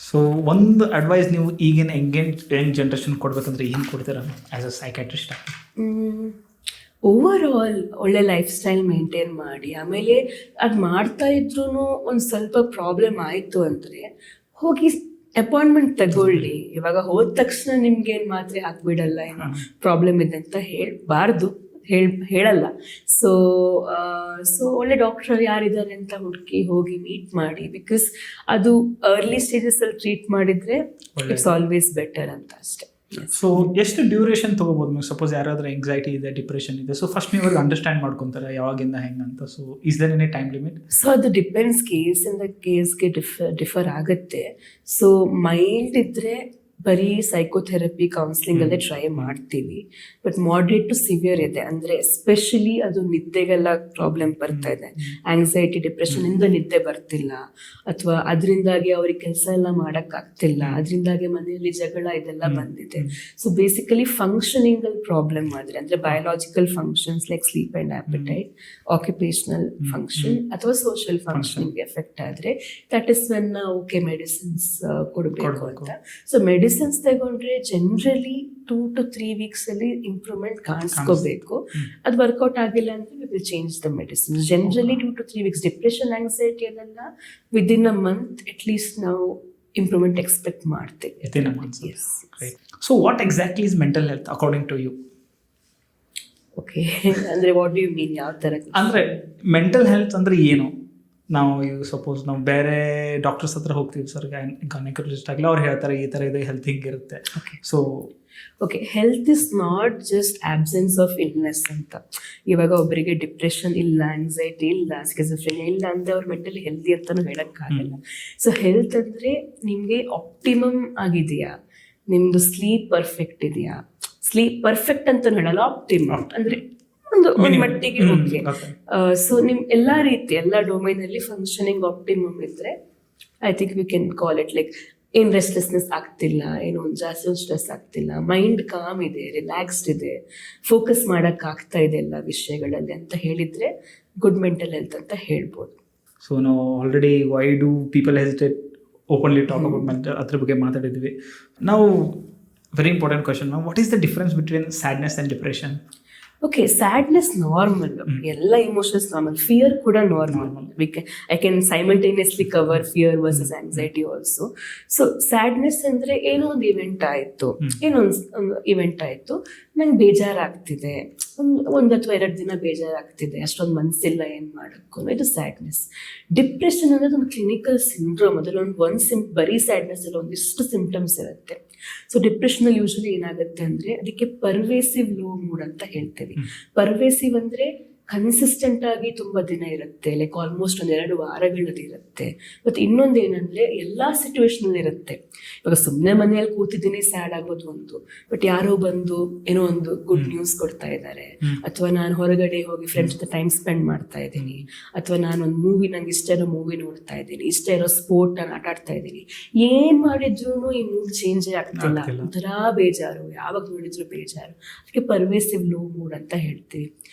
ಸೊ ಒಂದು ಅಡ್ವೈಸ್ ನೀವು ಈಗಿನ ಯಂಗ್ ಜನ್ರೇಷನ್ ಕೊಡ್ಬೇಕಂದ್ರೆ ಏನು ಕೊಡ್ತೀರಾ as a psychiatrist? Over all ಒಳ್ಳೆ ಲೈಫ್ ಸ್ಟೈಲ್ ಮೇಂಟೈನ್ ಮಾಡಿ, ಆಮೇಲೆ ಅದು ಮಾಡ್ತಾ ಇದ್ರೂ ಒಂದು ಸ್ವಲ್ಪ ಪ್ರಾಬ್ಲಮ್ ಆಯಿತು ಅಂದರೆ ಹೋಗಿ ಅಪಾಯಿಂಟ್ಮೆಂಟ್ ತಗೊಳ್ಳಿ. ಇವಾಗ ಹೋದ ತಕ್ಷಣ ನಿಮ್ಗೇನು ಮಾತ್ರೆ ಹಾಕ್ಬಿಡಲ್ಲ, ಏನೋ ಪ್ರಾಬ್ಲಮ್ ಇದೆ ಅಂತ ಹೇಳಲ್ಲ. ಸೊ ಒಳ್ಳೆ ಡಾಕ್ಟರ್ ಯಾರಿದ್ದಾರೆ ಅಂತ ಹುಡುಕಿ ಹೋಗಿ ಮೀಟ್ ಮಾಡಿ. ಬಿಕಾಸ್ ಅದು ಅರ್ಲಿ ಸ್ಟೇಜಸಲ್ಲಿ ಟ್ರೀಟ್ ಮಾಡಿದರೆ ಇಟ್ಸ್ ಆಲ್ವೇಸ್ ಬೆಟರ್ ಅಂತ ಅಷ್ಟೇ. ಸೊ ಎಷ್ಟು ಡ್ಯೂರೇಷನ್ ತೊಗೋಬೋದು ಮ್ಯಾಮ್? ಸಪೋಸ್ ಯಾರಾದರೂ ಎಂಗ್ಸೈಟಿ ಇದೆ, ಡಿಪ್ರೆಷನ್ ಇದೆ, ಸೊ ಫಸ್ಟ್ ನೀವು ಅಂಡರ್ಸ್ಟ್ಯಾಂಡ್ ಮಾಡ್ಕೊತಾರೆ ಯಾವಾಗಿಂದ ಹೆಂಗಂತ. So is there any time limit? So ಅದು ಡಿಪೆಂಡ್ಸ್, ಕೇಸಿಂದ ಕೇಸ್ಗೆ ಡಿಫರ್ ಆಗುತ್ತೆ. ಸೊ ಮೈಲ್ಡ್ ಇದ್ದರೆ ಬರೀ ಸೈಕೋಥೆರಪಿ, ಕೌನ್ಸಿಲಿಂಗ್ ಅಲ್ಲೇ ಟ್ರೈ ಮಾಡ್ತೀವಿ. ಬಟ್ ಮಾಡ್ರೇಟ್ ಟು ಸಿವಿಯರ್ ಇದೆ ಅಂದರೆ ಎಸ್ಪೆಷಲಿ ಅದು ನಿದ್ದೆಗೆಲ್ಲ ಪ್ರಾಬ್ಲಮ್ ಬರ್ತಾ ಇದೆ, ಆಂಗ್ಸೈಟಿ, ಡಿಪ್ರೆಷನ್ ಇಂದ ನಿದ್ದೆ ಬರ್ತಿಲ್ಲ, ಅಥವಾ ಅದರಿಂದಾಗಿ ಅವ್ರಿಗೆ ಕೆಲಸ ಎಲ್ಲ ಮಾಡೋಕ್ಕಾಗ್ತಿಲ್ಲ, ಅದರಿಂದಾಗಿ ಮನೆಯಲ್ಲಿ ಜಗಳ ಇದೆಲ್ಲ ಬಂದಿದೆ. ಸೊ ಬೇಸಿಕಲಿ ಫಂಕ್ಷನಿಂಗ್ ಅಲ್ಲಿ ಪ್ರಾಬ್ಲಮ್ ಆದರೆ, ಅಂದರೆ biological functions like sleep and appetite, occupational function ಅಥವಾ ಸೋಷಿಯಲ್ ಫಂಕ್ಷನಿಂಗ್ ಎಫೆಕ್ಟ್ ಆದರೆ ದಟ್ ಇಸ್ ವೆನ್ ನಾವು ಮೆಡಿಸಿನ್ಸ್ ಕೊಡಬೇಕು ಅಂತ. ಸೊ ಮೆಡಿಸಿನ್ಸ್ ತಗೊಂಡ್ರೆ ಜನರಲಿ 2 to 3 weeks ಅಲ್ಲಿ ಇಂಪ್ರೂವ್ಮೆಂಟ್ ಕಾಣಿಸ್ಕೋಬೇಕು. ಅದು ವರ್ಕೌಟ್ ಆಗಿಲ್ಲ ಅಂದ್ರೆ we will change the medicine. Generally 2 to 3 weeks. Depression, anxiety ಅಲ್ಲೆಲ್ಲ within a month at least ನಾವು ಇಂಪ್ರೂವ್ಮೆಂಟ್ ಎಕ್ಸ್ಪೆಕ್ಟ್ ಮಾಡ್ತೇವೆ. So what exactly is mental health according to you? Okay, ಅಂದ್ರೆ what do you mean? ಯಾವ ಥರ ಅಂದರೆ mental health ಅಂದರೆ ಏನು? ನಾವು ಈಗ ಸಪೋಸ್ ನಾವು ಬೇರೆ ಡಾಕ್ಟರ್ಸ್ ಹತ್ರ ಹೋಗ್ತೀವಿ ಸರ್, ಗೈನಕಾಲಜಿಸ್ಟ್ ಆಗಲಿ, ಅವ್ರು ಹೇಳ್ತಾರೆ ಈ ಥರ ಇದೆ, ಹೆಲ್ತ್ ಹಿಂಗಿರುತ್ತೆ. So okay, health is not just absence of illness ಅಂತ. ಇವಾಗ ಒಬ್ಬರಿಗೆ ಡಿಪ್ರೆಷನ್ ಇಲ್ಲ, ಆಂಗ್ಸೈಟಿ ಇಲ್ಲ, ಸ್ಕಿಜೋಫ್ರೆನಿಯಾ ಇಲ್ಲ ಅಂದರೆ ಅವ್ರು ಮೆಂಟಲಿ ಹೆಲ್ದಿ ಅಂತಲೂ ಹೇಳೋಕ್ಕಾಗಲ್ಲ. ಸೊ ಹೆಲ್ತ್ ಅಂದರೆ ನಿಮಗೆ ಆಪ್ಟಿಮಮ್ ಆಗಿದೆಯಾ, ನಿಮ್ಮದು ಸ್ಲೀಪ್ ಪರ್ಫೆಕ್ಟ್ ಇದೆಯಾ. ಸ್ಲೀಪ್ ಪರ್ಫೆಕ್ಟ್ ಅಂತ ಹೇಳಲ್ಲ, ಆಪ್ಟಿಮಮ್ ಅಂದರೆ ಒಂದು ಮಟ್ಟಿಗೆ ಓಕೆ. ಸೊ ನಿಮ್ ಎಲ್ಲಾ ರೀತಿ ಎಲ್ಲ ಡೊಮೈನಲ್ಲಿ ಫಂಕ್ಷನಿಂಗ್ ಆಪ್ಟಿಮಮ್ ಇದ್ರೆ I think we can call it like ಏನು ರೆಸ್ಟ್ಲೆಸ್ನೆಸ್ ಆಗ್ತಿಲ್ಲ, ಏನೋ ಒಂದು ಜಾಸ್ತಿ ಸ್ಟ್ರೆಸ್ ಆಗ್ತಿಲ್ಲ, ಮೈಂಡ್ ಕಾಮ್ ಇದೆ, ರಿಲ್ಯಾಕ್ಸ್ಡ್ ಇದೆ, ಫೋಕಸ್ ಮಾಡೋಕ್ಕಾಗ್ತಾ ಇದೆ ಎಲ್ಲ ವಿಷಯಗಳಲ್ಲಿ ಅಂತ ಹೇಳಿದರೆ ಗುಡ್ ಮೆಂಟಲ್ ಹೆಲ್ತ್ ಅಂತ ಹೇಳ್ಬೋದು. ಸೊ ನಾವು already why do people hesitate openly talk about mental, ಅದ್ರ ಬಗ್ಗೆ ಮಾತಾಡಿದ್ವಿ. ನಾವು very important question ma'am, what is the difference between sadness and depression? Okay, sadness normal, ಎಲ್ಲ ಇಮೋಷನ್ಸ್ ನಾರ್ಮಲ್, ಫಿಯರ್ ಕೂಡ normal. I can simultaneously cover fear versus anxiety also. So sadness ಅಂದರೆ ಏನೋ ಒಂದು event ಆಯಿತು, ಒಂದು ಇವೆಂಟ್ ಆಯಿತು, ನಂಗೆ ಬೇಜಾರಾಗ್ತಿದೆ, ಒಂದು ಅಥವಾ 2 ದಿನ ಬೇಜಾರಾಗ್ತಿದೆ, ಅಷ್ಟೊಂದು ಮನಸ್ಸಿಲ್ಲ ಏನು ಮಾಡೋಕ್ಕೂ, ಇದು ಸ್ಯಾಡ್ನೆಸ್. ಡಿಪ್ರೆಷನ್ ಅನ್ನೋದು ಒಂದು ಕ್ಲಿನಿಕಲ್ ಸಿಂಡ್ರೋಮ್. ಅದರಲ್ಲಿ ಬರೀ ಸ್ಯಾಡ್ನೆಸ್ ಅಲ್ಲಿ ಒಂದಿಷ್ಟು ಸಿಂಪ್ಟಮ್ಸ್ ಇರುತ್ತೆ. ಸೊ ಡಿಪ್ರೆಷನಲ್ಲಿ ಯೂಶಲಿ ಏನಾಗುತ್ತೆ ಅಂದರೆ ಅದಕ್ಕೆ ಪರ್ವೇಸಿವ್ ಲೋ ಮೂಡ್ ಅಂತ ಹೇಳ್ತೇವೆ. ಪರ್ವೇಸಿವ್ ಅಂದರೆ ಕನ್ಸಿಸ್ಟೆಂಟ್ ಆಗಿ ತುಂಬಾ ದಿನ ಇರುತ್ತೆ, ಲೈಕ್ ಆಲ್ಮೋಸ್ಟ್ 1-2 ವಾರಗಳದ್ದು ಇರುತ್ತೆ. ಮತ್ತೆ ಇನ್ನೊಂದು ಏನಂದ್ರೆ ಎಲ್ಲಾ ಸಿಚುವೇಶನ್ ಇರುತ್ತೆ. ಇವಾಗ ಸುಮ್ಮನೆ ಮನೆಯಲ್ಲಿ ಕೂತಿದ್ದೀನಿ ಸ್ಯಾಡ್ ಆಗೋದು ಒಂದು, ಬಟ್ ಯಾರೋ ಬಂದು ಏನೋ ಒಂದು ಗುಡ್ ನ್ಯೂಸ್ ಕೊಡ್ತಾ ಇದ್ದಾರೆ, ಅಥವಾ ನಾನು ಹೊರಗಡೆ ಹೋಗಿ ಫ್ರೆಂಡ್ಸ್ ಜೊತೆ ಟೈಮ್ ಸ್ಪೆಂಡ್ ಮಾಡ್ತಾ ಇದ್ದೀನಿ, ಅಥವಾ ನಾನು ಒಂದು ಮೂವಿ, ನಂಗೆ ಇಷ್ಟ ಇರೋ ಮೂವಿ ನೋಡ್ತಾ ಇದ್ದೀನಿ, ಇಷ್ಟ ಇರೋ ಸ್ಪೋರ್ಟ್ ನಾನು ಆಟ ಆಡ್ತಾ ಇದ್ದೀನಿ. ಏನ್ ಮಾಡಿದ್ರು ಈ ಮೂಡ್ ಚೇಂಜೇ ಆಗ್ತಿಲ್ಲ, ಒಂಥರ ಬೇಜಾರು, ಯಾವಾಗ ನೋಡಿದ್ರು ಬೇಜಾರು. ಅದಕ್ಕೆ ಪರ್ವೇಸಿವ್ ಲೋ ಮೂಡ್ ಅಂತ ಹೇಳ್ತೀವಿ.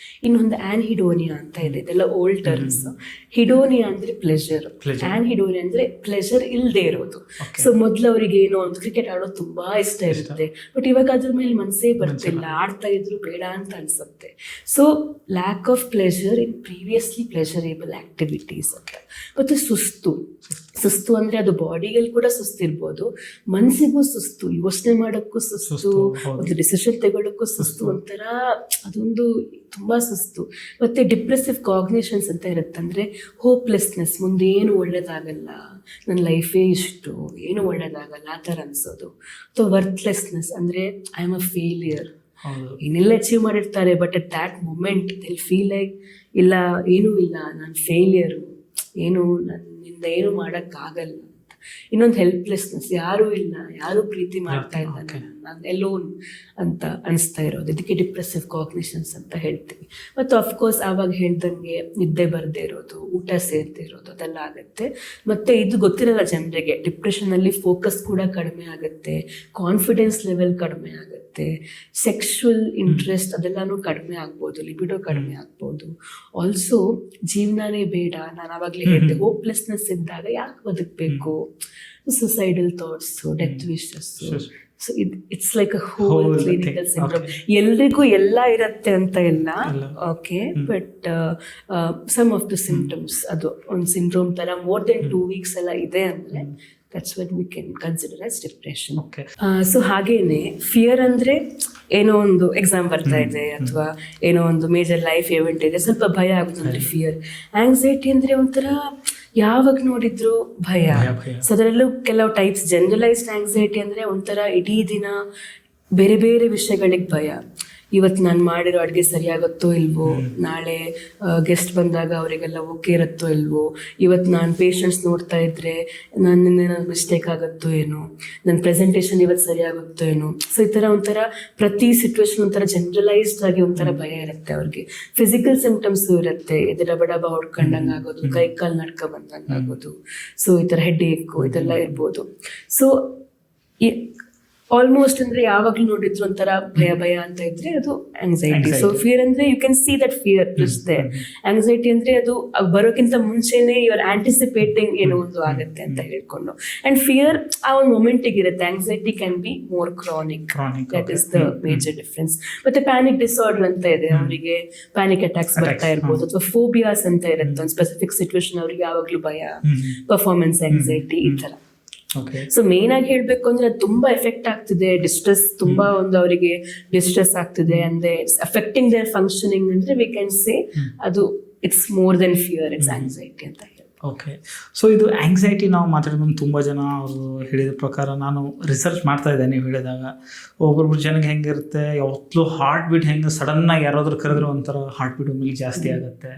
ಇನ್ನೊಂದು ಆನ್ಹಿಡೋನಿಯಾ ಅಂತ ಇದೆ, ಇದೆಲ್ಲ ಓಲ್ಡ್ ಟರ್ಮ್ಸ್. ಹಿಡೋನಿಯಾ ಅಂದ್ರೆ ಪ್ಲೆಜರ್, ಆನ್ಹಿಡೋನಿಯಾ ಅಂದ್ರೆ ಪ್ಲೆಜರ್ ಇಲ್ಲದೆ ಇರೋದು. ಸೊ ಮೊದ್ಲು ಅವರಿಗೆ ಏನೋ ಒಂದು ಕ್ರಿಕೆಟ್ ಆಡೋದು ತುಂಬಾ ಇಷ್ಟ ಇರುತ್ತೆ, ಬಟ್ ಇವಾಗ ಅದ್ರ ಮೇಲೆ ಮನಸ್ಸೇ ಬರ್ತಿಲ್ಲ, ಆಡ್ತಾ ಇದ್ರು ಬೇಡ ಅಂತ ಅನ್ಸುತ್ತೆ. So lack of pleasure in previously pleasurable activities ಅಂತ. ಮತ್ತೆ ಸುಸ್ತು ಅಂದ್ರೆ ಅದು ಬಾಡಿಯಲ್ಲಿ ಕೂಡ ಸುಸ್ತಿರ್ಬೋದು, ಮನಸ್ಸಿಗೂ ಸುಸ್ತು, ಯೋಚನೆ ಮಾಡೋಕ್ಕೂ ಸುಸ್ತು, ಒಂದು ಡಿಸಿಷನ್ ತಗೊಳ್ಳೋಕ್ಕೂ ಸುಸ್ತು, ಒಂಥರ ಅದೊಂದು ತುಂಬಾ ಸುಸ್ತು. ಮತ್ತೆ ಡಿಪ್ರೆಸಿವ್ ಕಾಗ್ನಿಷನ್ಸ್ ಅಂತ ಇರುತ್ತೆ, ಅಂದ್ರೆ ಹೋಪ್ಲೆಸ್ನೆಸ್, ಮುಂದೆ ಏನು ಒಳ್ಳೇದಾಗಲ್ಲ, ನನ್ನ ಲೈಫೇ ಇಷ್ಟು, ಏನು ಒಳ್ಳೇದಾಗಲ್ಲ ಆ ಥರ ಅನ್ಸೋದು. ಅಥವಾ ವರ್ತ್ಲೆಸ್ನೆಸ್ ಅಂದ್ರೆ ಐ ಆಮ್ ಅ ಫೇಲಿಯರ್, ಏನೆಲ್ಲ ಅಚೀವ್ ಮಾಡಿರ್ತಾರೆ, but at that moment they feel like ಇಲ್ಲ, ಏನೂ ಇಲ್ಲ, ನಾನು ಫೇಲಿಯರು, ಏನು ನನ್ನಿಂದ ಏನು ಮಾಡೋಕ್ಕಾಗಲ್ಲ ಅಂತ. ಇನ್ನೊಂದು ಹೆಲ್ಪ್ಲೆಸ್ನೆಸ್, ಯಾರೂ ಇಲ್ಲ, ಯಾರೂ ಪ್ರೀತಿ ಮಾಡ್ತಾ ಇಲ್ಲ, ನಾನು ಎಲೋನ್ ಅಂತ ಅನಿಸ್ತಾ ಇರೋದು. ಇದಕ್ಕೆ ಡಿಪ್ರೆಸಿವ್ ಕಾಗ್ನಿಷನ್ಸ್ ಅಂತ ಹೇಳ್ತೀವಿ. ಮತ್ತು ಅಫ್ಕೋರ್ಸ್ ಆವಾಗ ಹೇಳ್ದಂಗೆ ನಿದ್ದೆ ಬರದೇ ಇರೋದು, ಊಟ ಸೇರದೇ ಇರೋದು, ಅದೆಲ್ಲ ಆಗುತ್ತೆ. ಮತ್ತು ಇದು ಗೊತ್ತಿರಲ್ಲ ಜನರಿಗೆ, ಡಿಪ್ರೆಷನಲ್ಲಿ ಫೋಕಸ್ ಕೂಡ ಕಡಿಮೆ ಆಗುತ್ತೆ, ಕಾನ್ಫಿಡೆನ್ಸ್ ಲೆವೆಲ್ ಕಡಿಮೆ ಆಗುತ್ತೆ, ಸೆಕ್ಷುವಲ್ ಇಂಟ್ರೆಸ್ಟ್ ಅದೆಲ್ಲನೂ ಕಡಿಮೆ ಆಗ್ಬೋದು, ಲಿಬಿಡೋ ಕಡಿಮೆ ಆಗ್ಬೋದು. ಆಲ್ಸೋ ಜೀವನನೇ ಬೇಡ, ನಾನು ಆವಾಗಲೇ ಹೇಳಿದೆ, ಹೋಪ್ಲೆಸ್ನೆಸ್ ಇದ್ದಾಗ ಯಾಕೆ ಬದುಕಬೇಕು, suicidal thoughts, death wishes. So it's like a whole clinical syndrome. ಎಲ್ರಿಗೂ ಎಲ್ಲ ಇರುತ್ತೆ ಅಂತ ಇಲ್ಲ, okay, but some of the symptoms ಅದು ಒಂದು ಸಿಂಡ್ರೋಮ್ ತರ ಮೋರ್ ದೆನ್ 2 weeks ಎಲ್ಲ ಇದೆ ಅಂದ್ರೆ that's what we can consider as depression. So ಹಾಗೇನೆ ಫಿಯರ್ ಅಂದ್ರೆ ಏನೋ ಒಂದು ಎಕ್ಸಾಮ್ ಬರ್ತಾ ಇದೆ, ಅಥವಾ ಏನೋ ಒಂದು ಮೇಜರ್ ಲೈಫ್ ಇವೆಂಟ್ ಇದೆ, ಸ್ವಲ್ಪ ಭಯ ಆಗುತ್ತೆ ಅಂದ್ರೆ ಫಿಯರ್. ಆಂಗ್ಸೈಟಿ ಅಂದ್ರೆ ಒಂಥರ ಯಾವಾಗ ನೋಡಿದ್ರು ಭಯ. ಸೊ ಅದರಲ್ಲೂ ಕೆಲವು ಟೈಪ್ಸ್. ಜನರಲೈಸ್ಡ್ ಆಂಗ್ಸೈಟಿ ಅಂದ್ರೆ ಒಂಥರ ಇಡೀ ದಿನ ಬೇರೆ ಬೇರೆ ವಿಷಯಗಳಿಗೆ ಭಯ. ಇವತ್ತು ನಾನು ಮಾಡಿರೋ ಅಡುಗೆ ಸರಿಯಾಗುತ್ತೋ ಇಲ್ವೋ, ನಾಳೆ ಗೆಸ್ಟ್ ಬಂದಾಗ ಅವರಿಗೆಲ್ಲ ಓಕೆ ಇರುತ್ತೋ ಇಲ್ವೋ, ಇವತ್ತು ನಾನು ಪೇಷಂಟ್ಸ್ ನೋಡ್ತಾ ಇದ್ರೆ ನನ್ನಿಂದ ಮಿಸ್ಟೇಕ್ ಆಗುತ್ತೋ ಏನೋ, ನನ್ನ ಪ್ರೆಸೆಂಟೇಷನ್ ಇವತ್ತು ಸರಿಯಾಗುತ್ತೋ ಏನೋ. ಸೊ ಈ ಥರ ಒಂಥರ ಪ್ರತಿ ಸಿಚುವೇಶನ್ ಒಂಥರ ಜನರಲೈಸ್ಡ್ ಆಗಿ ಒಂಥರ ಭಯ ಇರುತ್ತೆ ಅವ್ರಿಗೆ. ಫಿಸಿಕಲ್ ಸಿಂಪ್ಟಮ್ಸು ಇರುತ್ತೆ, ಇದರ ಬಡಬ ಹೊಡ್ಕೊಂಡಂಗೆ ಆಗೋದು, ಕೈ ಕಾಲು ನಡ್ಕೊ ಬಂದಂಗೆ ಆಗೋದು, ಸೊ ಈ ಥರ ಹೆಡ್ ಏಕು ಇದೆಲ್ಲ ಇರ್ಬೋದು. ಸೊ ಆಲ್ಮೋಸ್ಟ್ ಅಂದ್ರೆ ಯಾವಾಗ್ಲೂ ನೋಡಿದ್ರು ಒಂಥರ ಭಯ ಅಂತ ಇದ್ರೆ ಅದು ಆಂಗ್ಸೈಟಿ. ಸೊ ಫಿಯರ್ ಅಂದ್ರೆ you can see that fear is there. Anxiety ಅಂದ್ರೆ ಅದು ಬರೋಕ್ಕಿಂತ ಮುಂಚೆನೆ ಯು ಆರ್ ಆಂಟಿಸಿಪೇಟಿಂಗ್ ಏನೋ ಒಂದು ಆಗುತ್ತೆ ಅಂತ ಹೇಳ್ಕೊಂಡು. ಅಂಡ್ ಫಿಯರ್ ಆ ಒಂದು ಮೊಮೆಂಟಿಗೆ ಇರುತ್ತೆ. Anxiety can be more chronic. That is the major difference. ಮತ್ತೆ ಪ್ಯಾನಿಕ್ ಡಿಸಾರ್ಡರ್ ಅಂತ ಇದೆ, ಅವರಿಗೆ ಪ್ಯಾನಿಕ್ ಅಟ್ಯಾಕ್ಸ್ ಬರ್ತಾ ಇರ್ಬೋದು, ಅಥವಾ ಫೋಬಿಯಾಸ್ ಅಂತ ಇರುತ್ತೆ, ಒಂದು ಸ್ಪೆಸಿಫಿಕ್ ಸಿಚುವೇಶನ್ ಅವ್ರಿಗೆ ಯಾವಾಗ್ಲೂ ಭಯ, ಪರ್ಫಾರ್ಮೆನ್ಸ್ ಆಂಗ್ಸೈಟಿ ಈ ತರ. ಸೊ ಮೇನ್ ಆಗಿ ಹೇಳ್ಬೇಕು ಅಂದ್ರೆ ಅದು ತುಂಬಾ ಎಫೆಕ್ಟ್ ಆಗ್ತಿದೆ, ಡಿಸ್ಟ್ರೆಸ್ ತುಂಬಾ ಒಂದು ಅವರಿಗೆ ಡಿಸ್ಟ್ರೆಸ್ ಆಗ್ತಿದೆ ಅಂದ್ರೆ ಇಟ್ಸ್ ಅಫೆಕ್ಟಿಂಗ್ ದೇರ್ ಫಂಕ್ಷನಿಂಗ್ ಅಂದ್ರೆ ವಿ ಕ್ಯಾನ್ ಸೇ ಅದು it's more than fear, it's anxiety ಅಂತ ಹೇಳಿ. ಓಕೆ. ಸೊ ಇದು ಆಂಗ್ಸೈಟಿ ನಾವು ಮಾತಾಡಿದ ತುಂಬ ಜನ ಅವರು ಹೇಳಿದ ಪ್ರಕಾರ, ನಾನು ರಿಸರ್ಚ್ ಮಾಡ್ತಾ ಇದ್ದೆ ನೀವು ಹೇಳಿದಾಗ, ಒಬ್ಬೊಬ್ರು ಜನಕ್ಕೆ ಹೆಂಗಿರುತ್ತೆ, ಯಾವತ್ತೂ ಹಾರ್ಟ್ ಬೀಟ್ ಹೆಂಗೆ ಸಡನ್ನಾಗಿ ಯಾರಾದ್ರೂ ಕರೆದ್ರೆ ಒಂಥರ ಹಾರ್ಟ್ ಬೀಟ್ ಮೇಲೆ ಜಾಸ್ತಿ ಆಗುತ್ತೆ.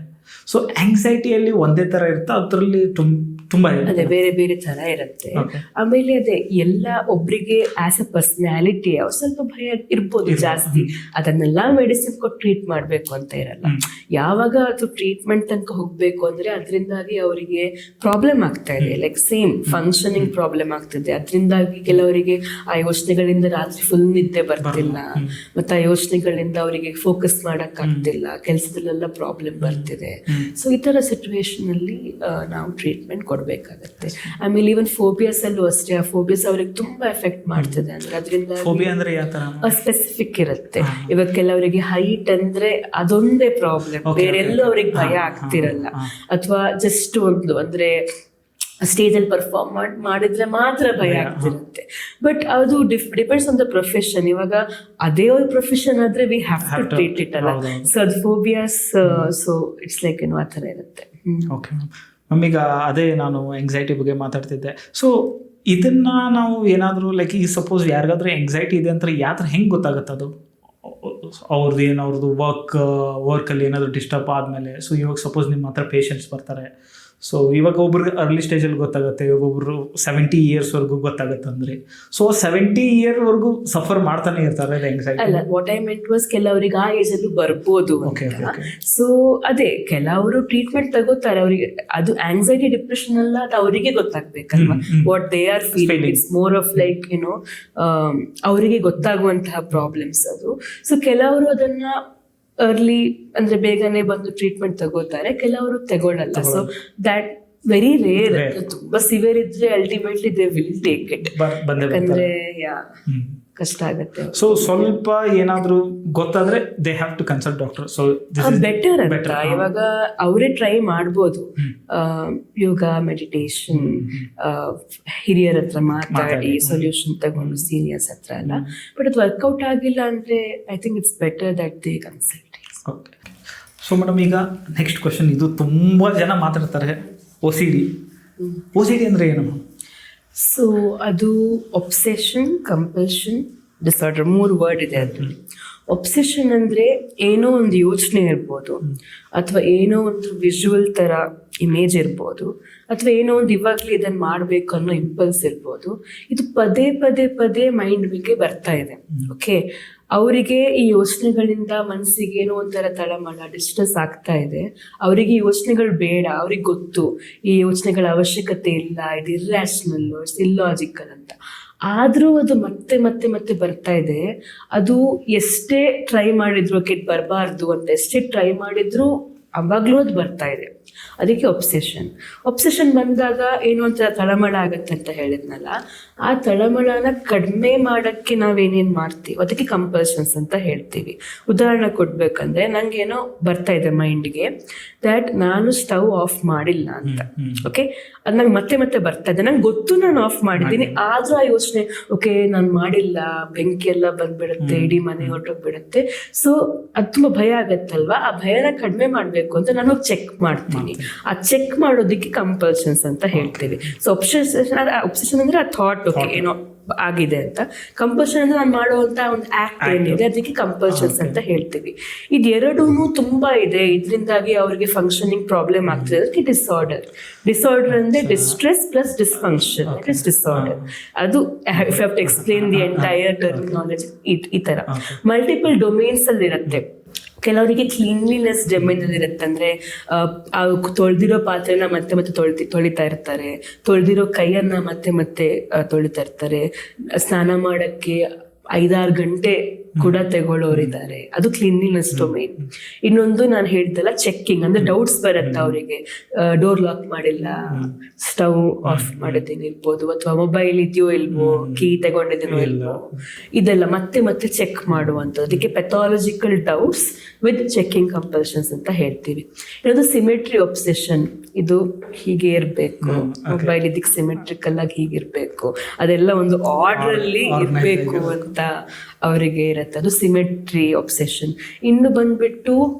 ಸೊ ಆಂಗ್ಸೈಟಿಯಲ್ಲಿ ಒಂದೇ ಥರ ಇರುತ್ತೆ, ಅದರಲ್ಲಿ ತುಂಬ ಅದೇ ಬೇರೆ ಬೇರೆ ತರ ಇರುತ್ತೆ. ಆಮೇಲೆ ಅದೇ ಎಲ್ಲ ಒಬ್ರಿಗೆ ಆಸ್ ಅ ಪರ್ಸನಾಲಿಟಿ ಸ್ವಲ್ಪ ಭಯ ಇರ್ಬೋದು ಜಾಸ್ತಿ, ಅದನ್ನೆಲ್ಲ ಮೆಡಿಸಿನ್ ಕೊಟ್ಟು ಟ್ರೀಟ್ ಮಾಡಬೇಕು ಅಂತ ಇರಲ್ಲ. ಯಾವಾಗ ಅದು ಟ್ರೀಟ್ಮೆಂಟ್ ತನಕ ಹೋಗ್ಬೇಕು ಅಂದ್ರೆ ಅದರಿಂದಾಗಿ ಅವರಿಗೆ ಪ್ರಾಬ್ಲಮ್ ಆಗ್ತಾ ಇದೆ, ಲೈಕ್ ಸೇಮ್ ಫಂಕ್ಷನಿಂಗ್ ಪ್ರಾಬ್ಲಮ್ ಆಗ್ತಿದೆ. ಅದರಿಂದಾಗಿ ಕೆಲವರಿಗೆ ಆ ಯೋಚನೆಗಳಿಂದ ರಾತ್ರಿ ಫುಲ್ ನಿದ್ದೆ ಬರ್ತಿಲ್ಲ, ಮತ್ತೆ ಆ ಯೋಚನೆಗಳಿಂದ ಅವರಿಗೆ ಫೋಕಸ್ ಮಾಡಕ್ ಆಗ್ತಿಲ್ಲ, ಕೆಲಸದಲ್ಲೆಲ್ಲ ಪ್ರಾಬ್ಲಮ್ ಬರ್ತಿದೆ. ಸೊ ಈ ತರ ಸಿಚುವೇಶನ್ ಅಲ್ಲಿ ನಾವು ಟ್ರೀಟ್ಮೆಂಟ್ ಕೊಡ್ಬೇಕಾಗತ್ತೆ. ಆಮೇಲೆ ಈವನ್ ಫೋಬಿಯಾಸ್ ಅಲ್ಲೂ ಅಷ್ಟೇ, ಆ ಫೋಬಿಯಾಸ್ ಅವ್ರಿಗೆ ತುಂಬಾ ಎಫೆಕ್ಟ್ ಮಾಡ್ತಿದೆ. ಅಂದ್ರೆ ಅದರಿಂದ ಸ್ಪೆಸಿಫಿಕ್ ಇರುತ್ತೆ. ಇವಾಗ ಕೆಲವರಿಗೆ ಹೈಟ್ ಅಂದ್ರೆ ಅದೊಂದೇ ಪ್ರಾಬ್ಲಮ್, ಬೇರೆ ಎಲ್ಲೂ ಅವ್ರಿಗೆ ಭಯ ಆಗ್ತಿರಲ್ಲ. ಅಥವಾ ಜಸ್ಟ್ ಒಂದು ಅಂದ್ರೆ ಸ್ಟೇಜ್ ಅಲ್ಲಿ ಪರ್ಫಾರ್ಮ್ ಮಾಡಿದ್ರೆ ಮಾತ್ರ ಭಯ ಆಗ್ತಿರುತ್ತೆ. ಬಟ್ ಅದು ಡಿಪೆಂಡ್ಸ್ ಆನ್ ದ ಪ್ರೊಫೆಷನ್. ಇವಾಗ ಅದೇ ಒಂದು ಪ್ರೊಫೆಷನ್ ಆದ್ರೆ we have to treat it ಅಲ್ಲ. ಸೊ ಅದು ಫೋಬಿಯಾಸ್, ಸೊ ಇಟ್ಸ್ ಲೈಕ್ ಏನೋ ಆ ಥರ ಇರುತ್ತೆ. ಓಕೆ ಮ್ಯಾಮ್, ಈಗ ಅದೇ ನಾನು ಎಂಗ್ಸೈಟಿ ಬಗ್ಗೆ ಮಾತಾಡ್ತಿದ್ದೆ. ಸೊ ಇದನ್ನ ನಾವು ಏನಾದರೂ ಲೈಕ್ ಈ ಸಪೋಸ್ ಯಾರಿಗಾದ್ರೂ ಎಂಗ್ಸೈಟಿ ಇದೆ ಅಂತ ಯಾವ ಥರ ಹೆಂಗೆ ಗೊತ್ತಾಗುತ್ತೆ? ಅದು ಅವ್ರದ್ದು ಅವ್ರದ್ದು ವರ್ಕಲ್ಲಿ ಏನಾದರೂ ಡಿಸ್ಟರ್ಬ್ ಆದಮೇಲೆ, ಸೊ ಇವಾಗ ಸಪೋಸ್ ನಿಮ್ಮ ಹತ್ರ ಪೇಷಂಟ್ಸ್ ಬರ್ತಾರೆ, ಸೊ ಇವಾಗ ಒಬ್ರಿಗೆ ಅರ್ಲಿ ಸ್ಟೇಜಲ್ಲಿ ಗೊತ್ತಾಗುತ್ತೆ, ಒಬ್ಬೊಬ್ರು 70 ಇಯರ್ಸ್ವರೆಗೂ ಗೊತ್ತಾಗುತ್ತೆ ಅಂದರೆ, ಸೊ 70 ಇಯರ್ವರೆಗೂ ಸಫರ್ ಮಾಡ್ತಾನೆ ಇರ್ತಾರೆ ಅಲ್ಲ. ವಾಟ್ ಐ ಮೆಂಟ್ ವಾಸ್ ಕೆಲವರಿಗೆ ಆ ಏಜ್ ಅಲ್ಲೂ ಬರ್ಬೋದು ಅಂತ. ಸೊ ಅದೇ ಕೆಲವರು ಟ್ರೀಟ್ಮೆಂಟ್ ತಗೋತಾರೆ, ಅವರಿಗೆ ಅದು ಆಂಗ್ಸೈಟಿ ಡಿಪ್ರೆಷನ್ ಅಲ್ಲ, ಅದು ಅವರಿಗೆ ಗೊತ್ತಾಗ್ಬೇಕಲ್ವಾ what they are feeling. It's more of like ಅವರಿಗೆ ಗೊತ್ತಾಗುವಂತಹ ಪ್ರಾಬ್ಲಮ್ಸ್ ಅದು. ಸೊ ಕೆಲವರು ಅದನ್ನ ಅರ್ಲಿ ಅಂದ್ರೆ ಬೇಗನೆ ಬಂದು ಟ್ರೀಟ್ಮೆಂಟ್ ತಗೋತಾರೆ, ಕೆಲವರು ತಗೊಳ್ಳಲ್ಲ. So that very rare. ತುಂಬಾ ಸಿವಿಯರ್ ಇದ್ರೆ ultimately they will take it, ಯಾಕಂದ್ರೆ ಕಷ್ಟ ಆಗುತ್ತೆ. ಸೊ ಸ್ವಲ್ಪ ಏನಾದ್ರೂ ಗೊತ್ತಾದ್ರೆ they have to consult doctor. So better ಅಂತ ಇವಾಗ ಅವರೇ ಟ್ರೈ ಮಾಡ್ಬೋದು. ಯೋಗ, ಮೆಡಿಟೇಷನ್, ಹಿರಿಯರ ಹತ್ರ ಮಾತಾಡಿ ಸೊಲ್ಯೂಷನ್ ತಗೊಂಡು, ಸೀನಿಯರ್ಸ್ ಹತ್ರ ಎಲ್ಲ. ಬಟ್ ಅದು ವರ್ಕೌಟ್ ಆಗಿಲ್ಲ ಅಂದ್ರೆ I think it's better that they consult. Okay. So madam, ಈಗ ನೆಕ್ಸ್ಟ್ ಕ್ವಶನ್, ಇದು ತುಂಬ ಜನ ಮಾತಾಡ್ತಾರೆ, OCD. OCD ಅಂದರೆ ಏನು? ಸೊ ಅದು ಒಬ್ಸೆಷನ್ ಕಂಪಲ್ಷನ್ ಡಿಸಾರ್ಡರ್, 3 ವರ್ಡ್ ಇದೆ ಅದರಲ್ಲಿ. ಒಬ್ಸೆಷನ್ ಅಂದರೆ ಏನೋ ಒಂದು ಯೋಚನೆ ಇರ್ಬೋದು, ಅಥವಾ ಏನೋ ಒಂದು ವಿಜುವಲ್ ಥರ ಇಮೇಜ್ ಇರ್ಬೋದು, ಅಥವಾ ಏನೋ ಒಂದು ಇವಾಗಲೇ ಇದನ್ನು ಮಾಡಬೇಕು ಅನ್ನೋ ಇಂಪಲ್ಸ್ ಇರ್ಬೋದು. ಇದು ಪದೇ ಪದೇ ಪದೇ ಮೈಂಡ್ ಬಗ್ಗೆ ಬರ್ತಾ ಇದೆ. ಓಕೆ, ಅವರಿಗೆ ಈ ಯೋಚನೆಗಳಿಂದ ಮನಸ್ಸಿಗೆ ಏನೋ ಒಂಥರ ತಳಮಳ, ಡಿಸ್ಟ್ರೆಸ್ ಆಗ್ತಾ ಇದೆ. ಅವರಿಗೆ ಈ ಯೋಚನೆಗಳು ಬೇಡ, ಅವ್ರಿಗೆ ಗೊತ್ತು ಈ ಯೋಚನೆಗಳ ಅವಶ್ಯಕತೆ ಇಲ್ಲ, ಇದು ಇರ್ರ್ಯಾಷನಲ್, ಇಟ್ಸ್ ಇಲ್ಲಾಜಿಕಲ್ ಅಂತ. ಆದರೂ ಅದು ಮತ್ತೆ ಮತ್ತೆ ಮತ್ತೆ ಬರ್ತಾ ಇದೆ. ಅದು ಎಷ್ಟೇ ಟ್ರೈ ಮಾಡಿದ್ರು ಇದು ಬರಬಾರ್ದು ಅಂತ ಎಷ್ಟೇ ಟ್ರೈ ಮಾಡಿದ್ರು ಅವಾಗಲೂ ಅದು ಬರ್ತಾ ಇದೆ. ಅದಕ್ಕೆ ಒಬ್ಸೆಷನ್ ಬಂದಾಗ ಏನು ಒಂಥರ ತಳಮಳ ಆಗತ್ತೆ ಅಂತ ಹೇಳಿದ್ನಲ್ಲ, ಆ ತಳಮಳನ ಕಡಿಮೆ ಮಾಡೋಕ್ಕೆ ನಾವೇನೇನು ಮಾಡ್ತೀವಿ ಅದಕ್ಕೆ ಕಂಪಲ್ಷನ್ಸ್ ಅಂತ ಹೇಳ್ತೀವಿ. ಉದಾಹರಣೆ ಕೊಡ್ಬೇಕಂದ್ರೆ, ನನಗೇನೋ ಬರ್ತಾ ಇದೆ ಮೈಂಡ್ಗೆ ದ್ಯಾಟ್ ನಾನು ಸ್ಟವ್ ಆಫ್ ಮಾಡಿಲ್ಲ ಅಂತ. ಓಕೆ, ಅದು ನಂಗೆ ಮತ್ತೆ ಮತ್ತೆ ಬರ್ತಾ ಇದೆ, ನಂಗೆ ಗೊತ್ತು ನಾನು ಆಫ್ ಮಾಡಿದ್ದೀನಿ, ಆದರೂ ಆ ಯೋಚನೆ ಓಕೆ ನಾನು ಮಾಡಿಲ್ಲ, ಬೆಂಕಿ ಎಲ್ಲ ಬಂದ್ಬಿಡುತ್ತೆ, ಇಡೀ ಮನೆ ಹೊರಟೋಗ್ಬಿಡುತ್ತೆ. ಸೊ ಅದು ತುಂಬ ಭಯ ಆಗತ್ತಲ್ವಾ, ಆ ಭಯನ ಕಡಿಮೆ ಮಾಡಬೇಕು ಅಂತ ನಾನು ಹೋಗಿ ಚೆಕ್ ಮಾಡ್ತೀನಿ. ಆ ಚೆಕ್ ಮಾಡೋದಕ್ಕೆ ಕಂಪಲ್ಷನ್ಸ್ ಅಂತ ಹೇಳ್ತೀವಿ. ಸೊ ಒಬ್ಸೆಷನ್ ಅಂದ್ರೆ ಆ ಥಾಟ್, ಓಕೆ ಏನೋ ಆಗಿದೆ ಅಂತ. ಕಂಪಲ್ಷನ್ ಅಂದ್ರೆ ನಾನು ಮಾಡುವಂತ ಒಂದು ಆಕ್ಟ್ ಏನಿದೆ ಅದಕ್ಕೆ ಕಂಪಲ್ಷನ್ಸ್ ಅಂತ ಹೇಳ್ತೀವಿ. ಇದೆರಡೂ ತುಂಬಾ ಇದೆ, ಇದರಿಂದಾಗಿ ಅವ್ರಿಗೆ ಫಂಕ್ಷನಿಂಗ್ ಪ್ರಾಬ್ಲಮ್ ಆಗ್ತದೆ. ಅದಕ್ಕೆ ಡಿಸಾರ್ಡರ್ ಅಂದ್ರೆ distress plus dysfunction, it is disorder. ಅದು if have to explain the entire terminology ಈ ತರ ಮಲ್ಟಿಪಲ್ ಡೊಮೇನ್ಸ್ ಅಲ್ಲಿ ಇರುತ್ತೆ. ಕೆಲವರಿಗೆ ಕ್ಲೀನ್ಲಿನೆಸ್ ಡೊಮೇನಲ್ಲಿ ಇರುತ್ತೆ, ಅಂದರೆ ತೊಳೆದಿರೋ ಪಾತ್ರೆನ ಮತ್ತೆ ಮತ್ತೆ ತೊಳಿತಾ ಇರ್ತಾರೆ, ತೊಳೆದಿರೋ ಕೈಯನ್ನು ಮತ್ತೆ ಮತ್ತೆ ತೊಳಿತಾ ಇರ್ತಾರೆ, ಸ್ನಾನ ಮಾಡೋಕ್ಕೆ 5-6 ಗಂಟೆ ಕೂಡ ತಗೊಳ್ಳೋರಿದ್ದಾರೆ, ಅದು ಕ್ಲೀನ್ಲಿನೆಸ್ ಡೊಮೇನ್. ಇನ್ನೊಂದು ನಾನು ಹೇಳ್ದಲ್ಲ ಚೆಕ್ಕಿಂಗ್, ಅಂದ್ರೆ ಡೌಟ್ಸ್ ಬರುತ್ತೆ ಅವರಿಗೆ, ಡೋರ್ ಲಾಕ್ ಮಾಡಿಲ್ಲ, ಸ್ಟವ್ ಆಫ್ ಮಾಡಿದ್ದೀನಿ ಇರ್ಬೋದು, ಅಥವಾ ಮೊಬೈಲ್ ಇದೆಯೋ ಇಲ್ವೋ, ಕೀ ತಗೊಂಡಿದ್ದೀನೋ ಇಲ್ವೋ, ಇದೆಲ್ಲ ಮತ್ತೆ ಮತ್ತೆ ಚೆಕ್ ಮಾಡುವಂಥದ್ದು. ಅದಕ್ಕೆ pathological doubts with checking compulsions ಅಂತ ಹೇಳ್ತೀವಿ. ಇನ್ನೊಂದು ಸಿಮೆಟ್ರಿ ಒಬ್ಸೆಷನ್, ಇದು ಹೀಗೆ ಇರಬೇಕು, ಮೊಬೈಲ್ ಇದಕ್ಕೆ ಸಿಮೆಟ್ರಿಕಲ್ ಆಗಿ ಹೀಗಿರ್ಬೇಕು, ಅದೆಲ್ಲ ಒಂದು ಆರ್ಡರ್ ಅಲ್ಲಿ ಇರಬೇಕು ಅಂತ ಅವರಿಗೆ ಇರುತ್ತೆ, ಅದು ಸಿಮೆಟ್ರಿ ಒಬ್ಸೆಷನ್. ಇನ್ನು ಬಂದ್ಬಿಟ್ಟು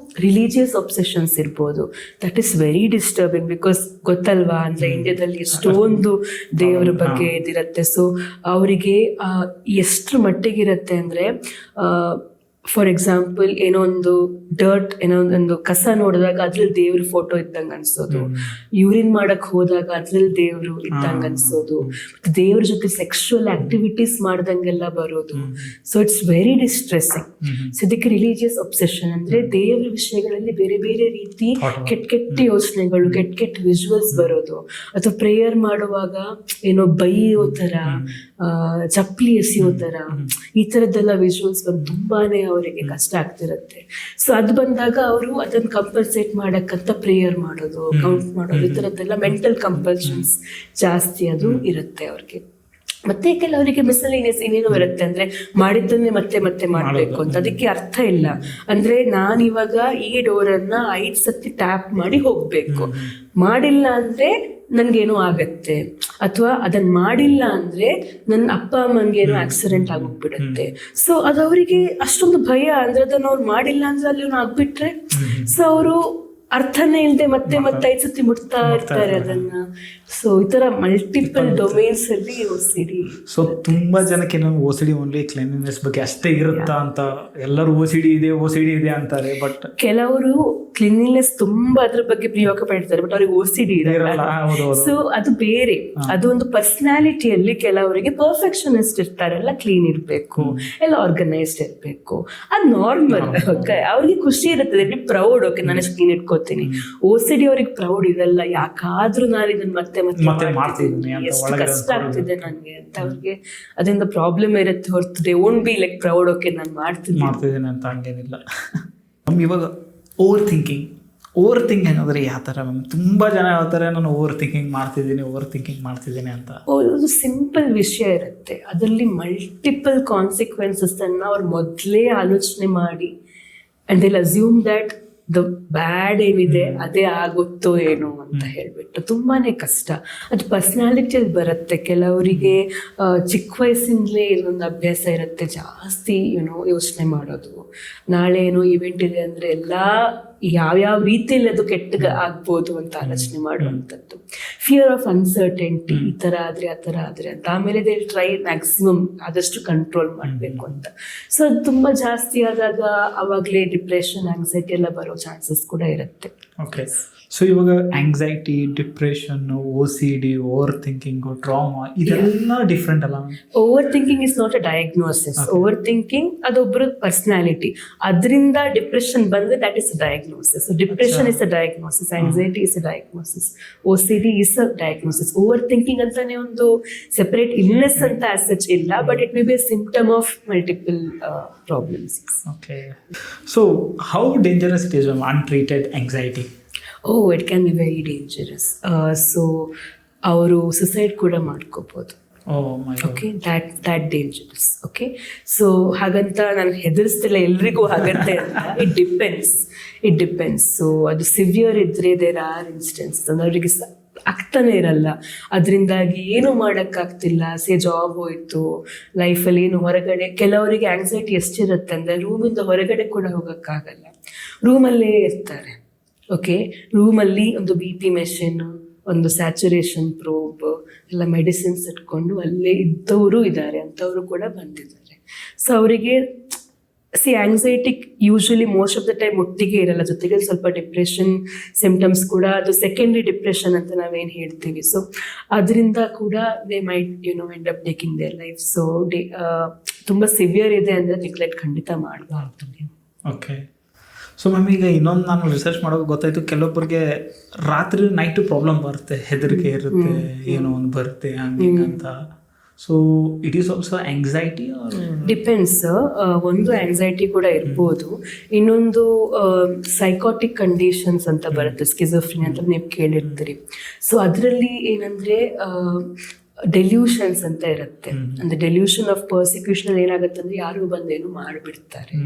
ರಿಲಿಜಿಯಸ್ ಒಬ್ಸೆಷನ್ಸ್ ಇರ್ಬೋದು, that is very disturbing. Because ಗೊತ್ತಲ್ವಾ, ಅಂದ್ರೆ ಇಂಡಿಯಾದಲ್ಲಿ ಎಷ್ಟೊಂದು ದೇವರ ಬಗ್ಗೆ ಇದಿರುತ್ತೆ. ಸೊ ಅವರಿಗೆ ಎಷ್ಟರ ಮಟ್ಟಿಗಿರುತ್ತೆ ಅಂದ್ರೆ, ಫಾರ್ ಎಕ್ಸಾಂಪಲ್ ಏನೋ ಒಂದು ಡರ್ಟ್, ಏನೋ ಒಂದು ಕಸ ನೋಡಿದಾಗ ಅದ್ರಲ್ಲಿ ದೇವ್ರ ಫೋಟೋ ಇದ್ದಂಗೆ ಅನ್ಸೋದು, ಯೂರಿನ್ ಮಾಡಕ್ ಹೋದಾಗ ಅದ್ರಲ್ಲಿ ದೇವ್ರು ಇದ್ದಂಗೆ ಅನ್ಸೋದು, ದೇವ್ರ ಜೊತೆ ಸೆಕ್ಷುವಲ್ ಆಕ್ಟಿವಿಟೀಸ್ ಮಾಡ್ದಂಗೆಲ್ಲ ಬರೋದು. So it's very ಡಿಸ್ಟ್ರೆಸ್ಸಿಂಗ್. ಸೊ ಇದಕ್ಕೆ ರಿಲಿಜಿಯಸ್ ಒಬ್ಸೆಷನ್ ಅಂದ್ರೆ ದೇವ್ರ ವಿಷಯಗಳಲ್ಲಿ ಬೇರೆ ಬೇರೆ ರೀತಿ ಕೆಟ್ಟ ಯೋಚನೆಗಳು, ಕೆಟ್ಟ ವಿಜುವಲ್ಸ್ ಬರೋದು, ಅಥವಾ ಪ್ರೇಯರ್ ಮಾಡುವಾಗ ಏನೋ ಬೈಯೋ ತರ, ಚಪ್ಪಲಿ ಎಸೆಯೋ ತರ, ಈ ತರದ್ದೆಲ್ಲ ವಿಜುವಲ್ಸ್ ಬಂದು ತುಂಬಾನೇ ಅವರಿಗೆ ಕಷ್ಟ ಆಗ್ತಿರುತ್ತೆ. ಸೊ ಅದು ಬಂದಾಗ ಅವರು ಅದನ್ನ ಕಂಪಲ್ಸೇಟ್ ಮಾಡಕ್ಕಂತ ಪ್ರೇಯರ್ ಮಾಡೋದು, ಕೌಂಟ್ ಮಾಡೋದು, ಈ ತರದ್ದೆಲ್ಲ ಮೆಂಟಲ್ ಕಂಪಲ್ಷನ್ಸ್ ಜಾಸ್ತಿ ಅದು ಇರುತ್ತೆ ಅವ್ರಿಗೆ. ಮತ್ತೆ ಕೆಲವರಿಗೆ ಮಿಸಲೇನಿಯಸ್ ಏನೇನೋ ಇರುತ್ತೆ, ಅಂದ್ರೆ ಮಾಡಿದ್ದನ್ನೇ ಮತ್ತೆ ಮತ್ತೆ ಮಾಡಬೇಕು ಅಂತ. ಅದಕ್ಕೆ ಅರ್ಥ ಇಲ್ಲ, ಅಂದ್ರೆ ನಾನಿವಾಗ ಈ ಡೋರನ್ನ 5 ಸತಿ ಟ್ಯಾಪ್ ಮಾಡಿ ಹೋಗ್ಬೇಕು, ಮಾಡಿಲ್ಲ ಅಂದ್ರೆ ನನ್ಗೇನೋ ಆಗತ್ತೆ, ಅಥವಾ ಅದನ್ನ ಮಾಡಿಲ್ಲ ಅಂದ್ರೆ ನನ್ನ ಅಪ್ಪ ಅಮ್ಮಂಗೇನೋ ಆಕ್ಸಿಡೆಂಟ್ ಆಗೋಗ್ಬಿಡುತ್ತೆ. ಸೊ ಅದು ಅವರಿಗೆ ಅಷ್ಟೊಂದು ಭಯ, ಅಂದ್ರೆ ಅದನ್ನ ಅವ್ರು ಮಾಡಿಲ್ಲ ಅಂದ್ರೆ ಅಲ್ಲಿ ಆಗ್ಬಿಟ್ರೆ, ಸೊ ಅವರು ಅರ್ಥನೇ ಇಲ್ಲದೆ ಮತ್ತೆ 5 ಸತಿ ಮುಟ್ತಾ ಇರ್ತಾರೆ ಅದನ್ನ. ಸೊ ಈ ತರ ಮಲ್ಟಿಪಲ್ ಡೊಮೇನ್ಸ್ ಅಲ್ಲಿ OCD. ಸೊ ತುಂಬಾ ಜನಕ್ಕೆ ನಾವು OCD ಓನ್ಲಿ ಕ್ಲೀನ್ಲಿನೆಸ್ ಬಗ್ಗೆ ಅಷ್ಟೇ ಇರುತ್ತಾ ಅಂತ, ಎಲ್ಲರೂ OCD ಇದೆ ಅಂತಾರೆ. ಬಟ್ ಕೆಲವರು ಕ್ಲೀನ್ಲಿನೆಸ್ ತುಂಬಾ ಅದ್ರ ಬಗ್ಗೆ ಪ್ರಿಯಾಕ್ಯುಪೈಡ್ ಇರ್ತಾರೆ, ಬಟ್ ಅವ್ರಿಗೆ OCD ಇರಲ್ಲ. ಸೊ ಅದು ಬೇರೆ, ಅದು ಒಂದು ಪರ್ಸನಾಲಿಟಿಯಲ್ಲಿ ಕೆಲವರಿಗೆ ಪರ್ಫೆಕ್ಷನಿಸ್ಟ್ ಇರ್ತಾರೆ, ಎಲ್ಲ ಕ್ಲೀನ್ ಇರಬೇಕು, ಎಲ್ಲ ಆರ್ಗನೈಸ್ಡ್ ಇರಬೇಕು, ಅದು ನಾರ್ಮಲ್. ಅವ್ರಿಗೆ ಖುಷಿ ಇರುತ್ತದೆ, ಪ್ರೌಡ್, ಓಕೆ ನಾನು ಎಷ್ಟು ಕ್ಲೀನ್ ಇಟ್ಕೋತೀನಿ. OCD ಅವ್ರಿಗೆ ಪ್ರೌಡ್ ಇರಲ್ಲ, ಯಾಕಾದ್ರೂ ನಾನು ಇದನ್ನ ಮತ್ತೆ ಮಾಡ್ತಿದ್ದೀನಿ, ಎಷ್ಟು ಕಷ್ಟ ಆಗ್ತಿದೆ ನನಗೆ ಅಂತ ಅವ್ರಿಗೆ ಅದರಿಂದ ಪ್ರಾಬ್ಲಮ್ ಇರುತ್ತೆ ಹೊರತು they won't be like proud, okay ನಾನು ಮಾಡ್ತಿದ್ದೀನಿ ಅಂತ ಹಂಗೇನಿಲ್ಲ. ಇವಾಗ ಓವರ್ ಥಿಂಕಿಂಗ್ ಅನ್ನೋದ್ರೆ ಯಾವ ಥರ ಮ್ಯಾಮ್? ತುಂಬ ಜನ ಹೇಳ್ತಾರೆ ನಾನು ಓವರ್ ಥಿಂಕಿಂಗ್ ಮಾಡ್ತಿದ್ದೀನಿ ಅಂತ. ಒಂದು ಸಿಂಪಲ್ ವಿಷಯ ಇರುತ್ತೆ, ಅದರಲ್ಲಿ ಮಲ್ಟಿಪಲ್ ಕಾನ್ಸಿಕ್ವೆನ್ಸಸ್ ಅನ್ನ ಅವ್ರು ಮೊದಲೇ ಆಲೋಚನೆ ಮಾಡಿ and they assume that the bad ಏನಿದೆ ಅದೇ ಆಗುತ್ತೋ ಏನೋ ಅಂತ ಹೇಳ್ಬಿಟ್ಟು ತುಂಬಾನೇ ಕಷ್ಟ. ಅದು ಪರ್ಸನಾಲಿಟಿಯಲ್ಲಿ ಬರುತ್ತೆ. ಕೆಲವರಿಗೆ ಚಿಕ್ಕ ವಯಸ್ಸಿಂದಲೇ ಇದೊಂದು ಅಭ್ಯಾಸ ಇರುತ್ತೆ, ಜಾಸ್ತಿ ಯೋಚನೆ ಮಾಡೋದು. ನಾಳೆ ಏನೋ ಇವೆಂಟ್ ಇದೆ ಅಂದ್ರೆ ಎಲ್ಲ ಯಾವ್ಯಾವ ರೀತಿಯಲ್ಲಿ ಅದು ಕೆಟ್ಟಗ ಆಗ್ಬೋದು ಅಂತ ಆಲೋಚನೆ ಮಾಡುವಂಥದ್ದು. ಫಿಯರ್ ಆಫ್ ಅನ್ಸರ್ಟೆಂಟಿ, ಈ ಥರ ಆದರೆ ಆ ಥರ ಆದರೆ ಅಂತ. ಆಮೇಲೆ ದೇ ಟ್ರೈ ಮ್ಯಾಕ್ಸಿಮಮ್ ಆದಷ್ಟು ಕಂಟ್ರೋಲ್ ಮಾಡಬೇಕು ಅಂತ. ಸೊ ಅದು ತುಂಬ ಜಾಸ್ತಿ ಆದಾಗ ಅವಾಗಲೇ ಡಿಪ್ರೆಷನ್, ಆಂಗ್ಸೈಟಿ ಎಲ್ಲ ಬರೋ ಚಾನ್ಸಸ್ ಕೂಡ ಇರುತ್ತೆ. ಓಕೆ. ಸೊ ಇವಾಗ anxiety, depression, OCD, overthinking, trauma ಇದೆಲ್ಲ ಡಿಫ್ರೆಂಟ್ ಅಲ್ಲ? Overthinking is not a diagnosis. Overthinking ಅದೊಬ್ಬರ ಪರ್ಸನಾಲಿಟಿ, ಅದರಿಂದ ಡಿಪ್ರೆಷನ್ ಬಂದರೆ that is a diagnosis. Depression is a diagnosis, anxiety is a diagnosis, OCD is a diagnosis. Overthinking ಅಂತಾನೆ ಒಂದು separate illness ಅಂತ as such ಇಲ್ಲ, but it may be a symptom of multiple problems. Okay. So how dangerous it is untreated anxiety? It can be very dangerous. So ಅವರು suicide ಕೂಡ ಮಾಡ್ಕೋಬೋದು. Okay, that dangerous. Okay, so ಹಾಗಂತ ನಾನು ಹೆದರಿಸ್ತಿಲ್ಲ ಎಲ್ರಿಗೂ ಹಾಗಂತೆ ಅಂತ. It depends. So ಅದು severe ಇದ್ರೆ there are instance ಅವರಿಗೆ ಆಗ್ತಾನೆ ಇರಲ್ಲ, ಅದರಿಂದಾಗಿ ಏನು ಮಾಡೋಕ್ಕಾಗ್ತಿಲ್ಲ, ಜಾಬ್ ಹೋಯ್ತು, ಲೈಫಲ್ಲಿ ಏನು ಹೊರಗಡೆ. ಕೆಲವರಿಗೆ ಆಂಗ್ಸೈಟಿ ಎಷ್ಟಿರುತ್ತೆ ಅಂದರೆ ರೂಮಿಂದ ಹೊರಗಡೆ ಕೂಡ ಹೋಗೋಕ್ಕಾಗಲ್ಲ, ರೂಮಲ್ಲೇ ಇರ್ತಾರೆ. ಓಕೆ, ರೂಮಲ್ಲಿ ಒಂದು BP ಮೆಷಿನ್, ಒಂದು ಸ್ಯಾಚುರೇಷನ್ ಪ್ರೋಬ್, ಎಲ್ಲ ಮೆಡಿಸಿನ್ಸ್ ಇಟ್ಕೊಂಡು ಅಲ್ಲೇ ಇದ್ದವರು ಇದ್ದಾರೆ, ಅಂಥವರು ಕೂಡ ಬಂದಿದ್ದಾರೆ. ಸೊ ಅವರಿಗೆ ಆಂಗ್ಸೈಟಿಕ್ usually most of the time ಒಟ್ಟಿಗೆ ಇರಲ್ಲ, ಜೊತೆಗೆ ಸ್ವಲ್ಪ ಡಿಪ್ರೆಷನ್ ಸಿಂಪ್ಟಮ್ಸ್ ಕೂಡ, ಅದು ಸೆಕೆಂಡ್ರಿ ಡಿಪ್ರೆಷನ್ ಅಂತ ನಾವೇನು ಹೇಳ್ತೀವಿ. ಸೊ ಅದರಿಂದ ಕೂಡ they might end up taking their life. So ತುಂಬ ಸಿವಿಯರ್ ಇದೆ ಅಂದರೆ ನೆಗ್ಲೆಕ್ಟ್ ಖಂಡಿತ ಮಾಡಬಾರ್ದು ನೀವು. ಓಕೆ. ಸೊ ಮ್ಯಾಮ್, ಈಗ ಇನ್ನೊಂದು ನಾನು ರಿಸರ್ಚ್ ಮಾಡೋಕೆ ಗೊತ್ತಾಯಿತು, ಕೆಲವೊಬ್ಬರಿಗೆ ರಾತ್ರಿ ನೈಟು ಪ್ರಾಬ್ಲಮ್ ಬರುತ್ತೆ, ಹೆದರಿಕೆ ಇರುತ್ತೆ, ಏನೋ ಒಂದು ಬರುತ್ತೆ ಹಂಗೆ ಅಂತ. So it is also anxiety? Depends. ಒಂದು ಆಂಗ್ಸೈಟಿ ಕೂಡ ಇರ್ಬೋದು, ಇನ್ನೊಂದು ಸೈಕಾಟಿಕ್ ಕಂಡೀಷನ್ಸ್ ಅಂತ ಬರುತ್ತೆ, ಸ್ಕಿಜೋಫ್ರಿನಿಯಾ ಅಂತ ನೀವು ಕೇಳಿರ್ತೀರಿ. ಸೊ ಅದರಲ್ಲಿ ಏನಂದರೆ ಡೆಲ್ಯೂಷನ್ಸ್ ಅಂತ ಇರುತ್ತೆ. ಅಂದರೆ ಡೆಲ್ಯೂಷನ್ ಆಫ್ ಪರ್ಸಿಕ್ಯೂಷನ್ ಏನಾಗುತ್ತೆ ಅಂದರೆ ಯಾರು ಬಂದೇನು ಮಾಡಿಬಿಡ್ತಾರೆ.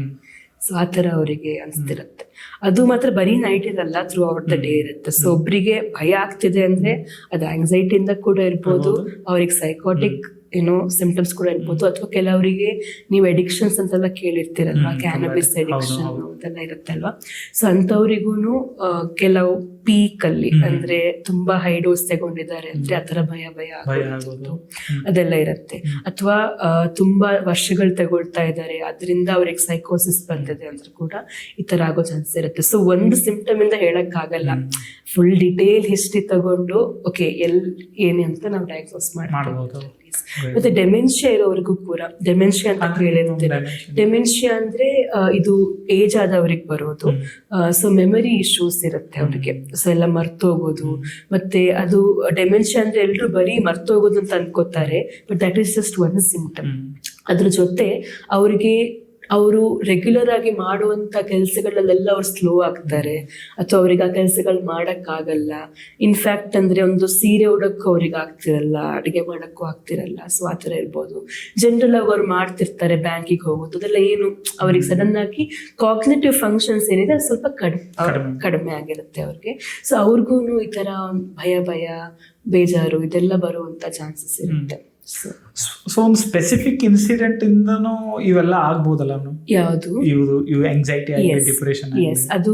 ಸೊ ಆ ಥರ ಅವರಿಗೆ ಅನಿಸ್ತಿರುತ್ತೆ. ಅದು ಮಾತ್ರ ಬರೀ ನೈಟ್ ಇರಲ್ಲ, ಥ್ರೂ ಔಟ್ ದ ಡೇ ಇರುತ್ತೆ. ಸೊ ಒಬ್ಬರಿಗೆ ಭಯ ಆಗ್ತಿದೆ ಅಂದರೆ ಅದು ಆಂಗ್ಸೈಟಿಯಿಂದ ಕೂಡ ಇರ್ಬೋದು, ಅವ್ರಿಗೆ ಸೈಕಾಟಿಕ್ ಸಿಂಪ್ಟಮ್ಸ್ ಕೂಡ ಇರ್ಬೋದು, ಅಥವಾ ಕೆಲವರಿಗೆ ನೀವು ಎಡಿಕ್ಷನ್ಸ್ ಅಂತೆಲ್ಲ ಕೇಳಿರ್ತೀರಲ್ವಾ, ಕ್ಯಾನಬಿಸ್ ಎಡಿಕ್ಷನ್ ಅಂತೆಲ್ಲ ಇರುತ್ತಲ್ವಾ. ಸೊ ಅಂಥವ್ರಿಗೂ ಕೆಲವು ಪೀಕಲ್ಲಿ ಅಂದರೆ ತುಂಬ ಹೈ ಡೋಸ್ ತಗೊಂಡಿದ್ದಾರೆ ಅಂದರೆ ಆ ಥರ ಭಯ ಆಗೋದು ಅದೆಲ್ಲ ಇರುತ್ತೆ. ಅಥವಾ ತುಂಬ ವರ್ಷಗಳು ತಗೊಳ್ತಾ ಇದ್ದಾರೆ, ಅದರಿಂದ ಅವ್ರಿಗೆ ಸೈಕೋಸಿಸ್ ಬಂದಿದೆ ಅಂದ್ರೆ ಕೂಡ ಈ ಥರ ಆಗೋ ಚಾನ್ಸಸ್ ಇರುತ್ತೆ. ಸೊ ಒಂದು ಸಿಂಪ್ಟಮ್ ಇಂದ ಹೇಳಕ್ಕಾಗಲ್ಲ, ಫುಲ್ ಡಿಟೇಲ್ ಹಿಸ್ಟ್ರಿ ತಗೊಂಡು ಓಕೆ ಏನೇ ಅಂತ ನಾವು ಡಯಾಗ್ನೋಸ್ ಮಾಡ್ಬೋದು. ಮತ್ತೆ ಡೆಮೆನ್ಷಿಯಾ ಇರೋವರೆಗೂ ಕೂಡ, ಡೆಮೆನ್ಷಿಯಾ ಅಂತ ಹೇಳಿರ್ತೀವಿ. ಡೆಮೆನ್ಷಿಯಾ ಅಂದ್ರೆ ಇದು ಏಜ್ ಆದವ್ರಿಗೆ ಬರೋದು. ಸೊ ಮೆಮರಿ ಇಶ್ಯೂಸ್ ಇರುತ್ತೆ ಅವ್ರಿಗೆ, ಸೊ ಎಲ್ಲ ಮರ್ತೋಗೋದು. ಮತ್ತೆ ಅದು ಡೆಮೆನ್ಷಿಯಾ ಅಂದ್ರೆ ಎಲ್ರು ಬರೀ ಮರ್ತೋಗೋದು ಅಂತ ಅನ್ಕೋತಾರೆ, but that is just one symptom. ಅದ್ರ ಜೊತೆ ಅವ್ರಿಗೆ ಅವರು ರೆಗ್ಯುಲರ್ ಆಗಿ ಮಾಡುವಂಥ ಕೆಲಸಗಳಲ್ಲೆಲ್ಲ ಅವ್ರು ಸ್ಲೋ ಆಗ್ತಾರೆ, ಅಥವಾ ಅವ್ರಿಗೆ ಆ ಕೆಲಸಗಳು ಮಾಡೋಕ್ಕಾಗಲ್ಲ. ಇನ್ಫ್ಯಾಕ್ಟ್ ಅಂದರೆ ಒಂದು ಸೀರೆ ಉಡೋಕ್ಕೂ ಅವ್ರಿಗೆ ಆಗ್ತಿರಲ್ಲ, ಅಡುಗೆ ಮಾಡೋಕ್ಕೂ ಆಗ್ತಿರಲ್ಲ. ಸೊ ಆ ಥರ ಇರ್ಬೋದು. ಜನರಲ್ ಆಗಿ ಅವ್ರು ಮಾಡ್ತಿರ್ತಾರೆ, ಬ್ಯಾಂಕಿಗೆ ಹೋಗೋದು, ಅದೆಲ್ಲ ಏನು ಅವ್ರಿಗೆ ಸಡನ್ ಆಗಿ ಕಾಗ್ನಿಟಿವ್ ಫಂಕ್ಷನ್ಸ್ ಏನಿದೆ ಅದು ಸ್ವಲ್ಪ ಕಡಿಮೆ ಆಗಿರುತ್ತೆ ಅವ್ರಿಗೆ. ಸೊ ಅವ್ರಿಗೂ ಈ ಥರ ಭಯ ಬೇಜಾರು ಇದೆಲ್ಲ ಬರುವಂಥ ಚಾನ್ಸಸ್ ಇರುತ್ತೆ. ಸೊ ಒಂದು ಸ್ಪೆಸಿಫಿಕ್ ಇನ್ಸಿಡೆಂಟ್ ಇಂದನೂ ಇವೆಲ್ಲ ಆಗ್ಬೋದಲ್ಲ ಮೇಡಮ್? ಯಾವುದು? ಇವು ಆಂಗ್ಸೈಟಿ ಆಗಲಿ, ಡಿಪ್ರೆಷನ್ ಎಸ್, ಅದು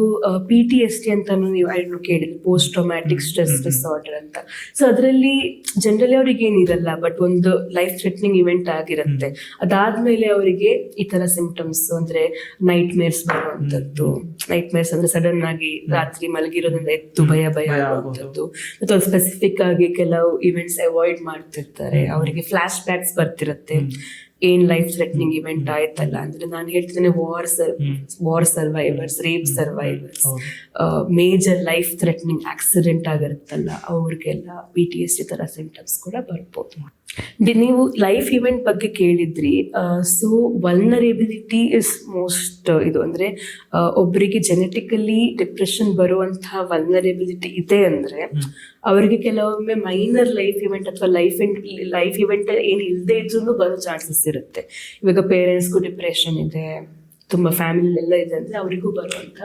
PTSD ಅಂತಾನು ನೀವು ಐಡು ಕೇಳಿದ್ರಿ, ಪೋಸ್ಟ್ ಟ್ರಾಮ್ಯಾಟಿಕ್ ಸ್ಟ್ರೆಸ್ ಡಿಸಾರ್ಡರ್ ಅಂತ. ಸೊ ಅದರಲ್ಲಿ ಜನರಲಿ ಅವ್ರಿಗೆ ಏನಿರಲ್ಲ, ಬಟ್ ಒಂದು ಲೈಫ್ ಥ್ರೆಟ್ನಿಂಗ್ ಇವೆಂಟ್ ಆಗಿರುತ್ತೆ. ಅದಾದ್ಮೇಲೆ ಅವರಿಗೆ ಈ ತರ ಸಿಂಪ್ಟಮ್ಸ್ ಅಂದ್ರೆ ನೈಟ್ ಮೇರ್ಸ್ ಬರುವಂತದ್ದು. ನೈಟ್ ಮೇರ್ಸ್ ಅಂದ್ರೆ ಸಡನ್ ಆಗಿ ರಾತ್ರಿ ಮಲಗಿರೋದ್ರಿಂದ ಎದ್ದು ಭಯ ಆಗುವಂಥದ್ದು, ಅಥವಾ ಸ್ಪೆಸಿಫಿಕ್ ಆಗಿ ಕೆಲವು ಇವೆಂಟ್ಸ್ ಅವಾಯ್ಡ್ ಮಾಡ್ತಿರ್ತಾರೆ. ಅವರಿಗೆ ಫ್ಲಾಶ್ ಬ್ಯಾಕ್ಸ್ ಬರ್ತಿರುತ್ತೆ. ಏನ್ ಲೈಫ್ ಥ್ರೆಟ್ನಿಂಗ್ ಇವೆಂಟ್ ಆಯ್ತಲ್ಲ ಅಂದ್ರೆ, ನಾನು ಹೇಳ್ತಿದ್ದೇನೆ war survivors, rape survivors, major life threatening accident ಆಗಿರುತ್ತಲ್ಲ, ಅವ್ರಿಗೆಲ್ಲ PTSD ತರ ಸಿಂಪ್ಟಮ್ಸ್ ಕೂಡ ಬರ್ಬೋದು. ನೀವು ಲೈಫ್ ಇವೆಂಟ್ ಬಗ್ಗೆ ಕೇಳಿದ್ರಿ. ಸೊ ವಲ್ನರೇಬಿಲಿಟಿ ಇಸ್ ಮೋಸ್ಟ್ ಇದು ಅಂದ್ರೆ, ಒಬ್ಬರಿಗೆ ಜೆನೆಟಿಕಲಿ ಡಿಪ್ರೆಷನ್ ಬರುವಂತಹ ವಲ್ನರೇಬಿಲಿಟಿ ಇದೆ ಅಂದ್ರೆ, ಅವರಿಗೆ ಕೆಲವೊಮ್ಮೆ ಮೈನರ್ ಲೈಫ್ ಇವೆಂಟ್ ಅಥವಾ ಲೈಫ್ ಇವೆಂಟ್ ಏನ್ ಇಲ್ಲದೆ ಇದ್ರೂ ಬರೋ ಚಾನ್ಸಸ್ ಇರುತ್ತೆ. ಇವಾಗ ಪೇರೆಂಟ್ಸ್ಗೂ ಡಿಪ್ರೆಷನ್ ಇದೆ, ತುಂಬಾ ಫ್ಯಾಮಿಲಿ ಎಲ್ಲ ಇದೆ ಅಂದ್ರೆ ಅವರಿಗೂ ಬರುವಂತ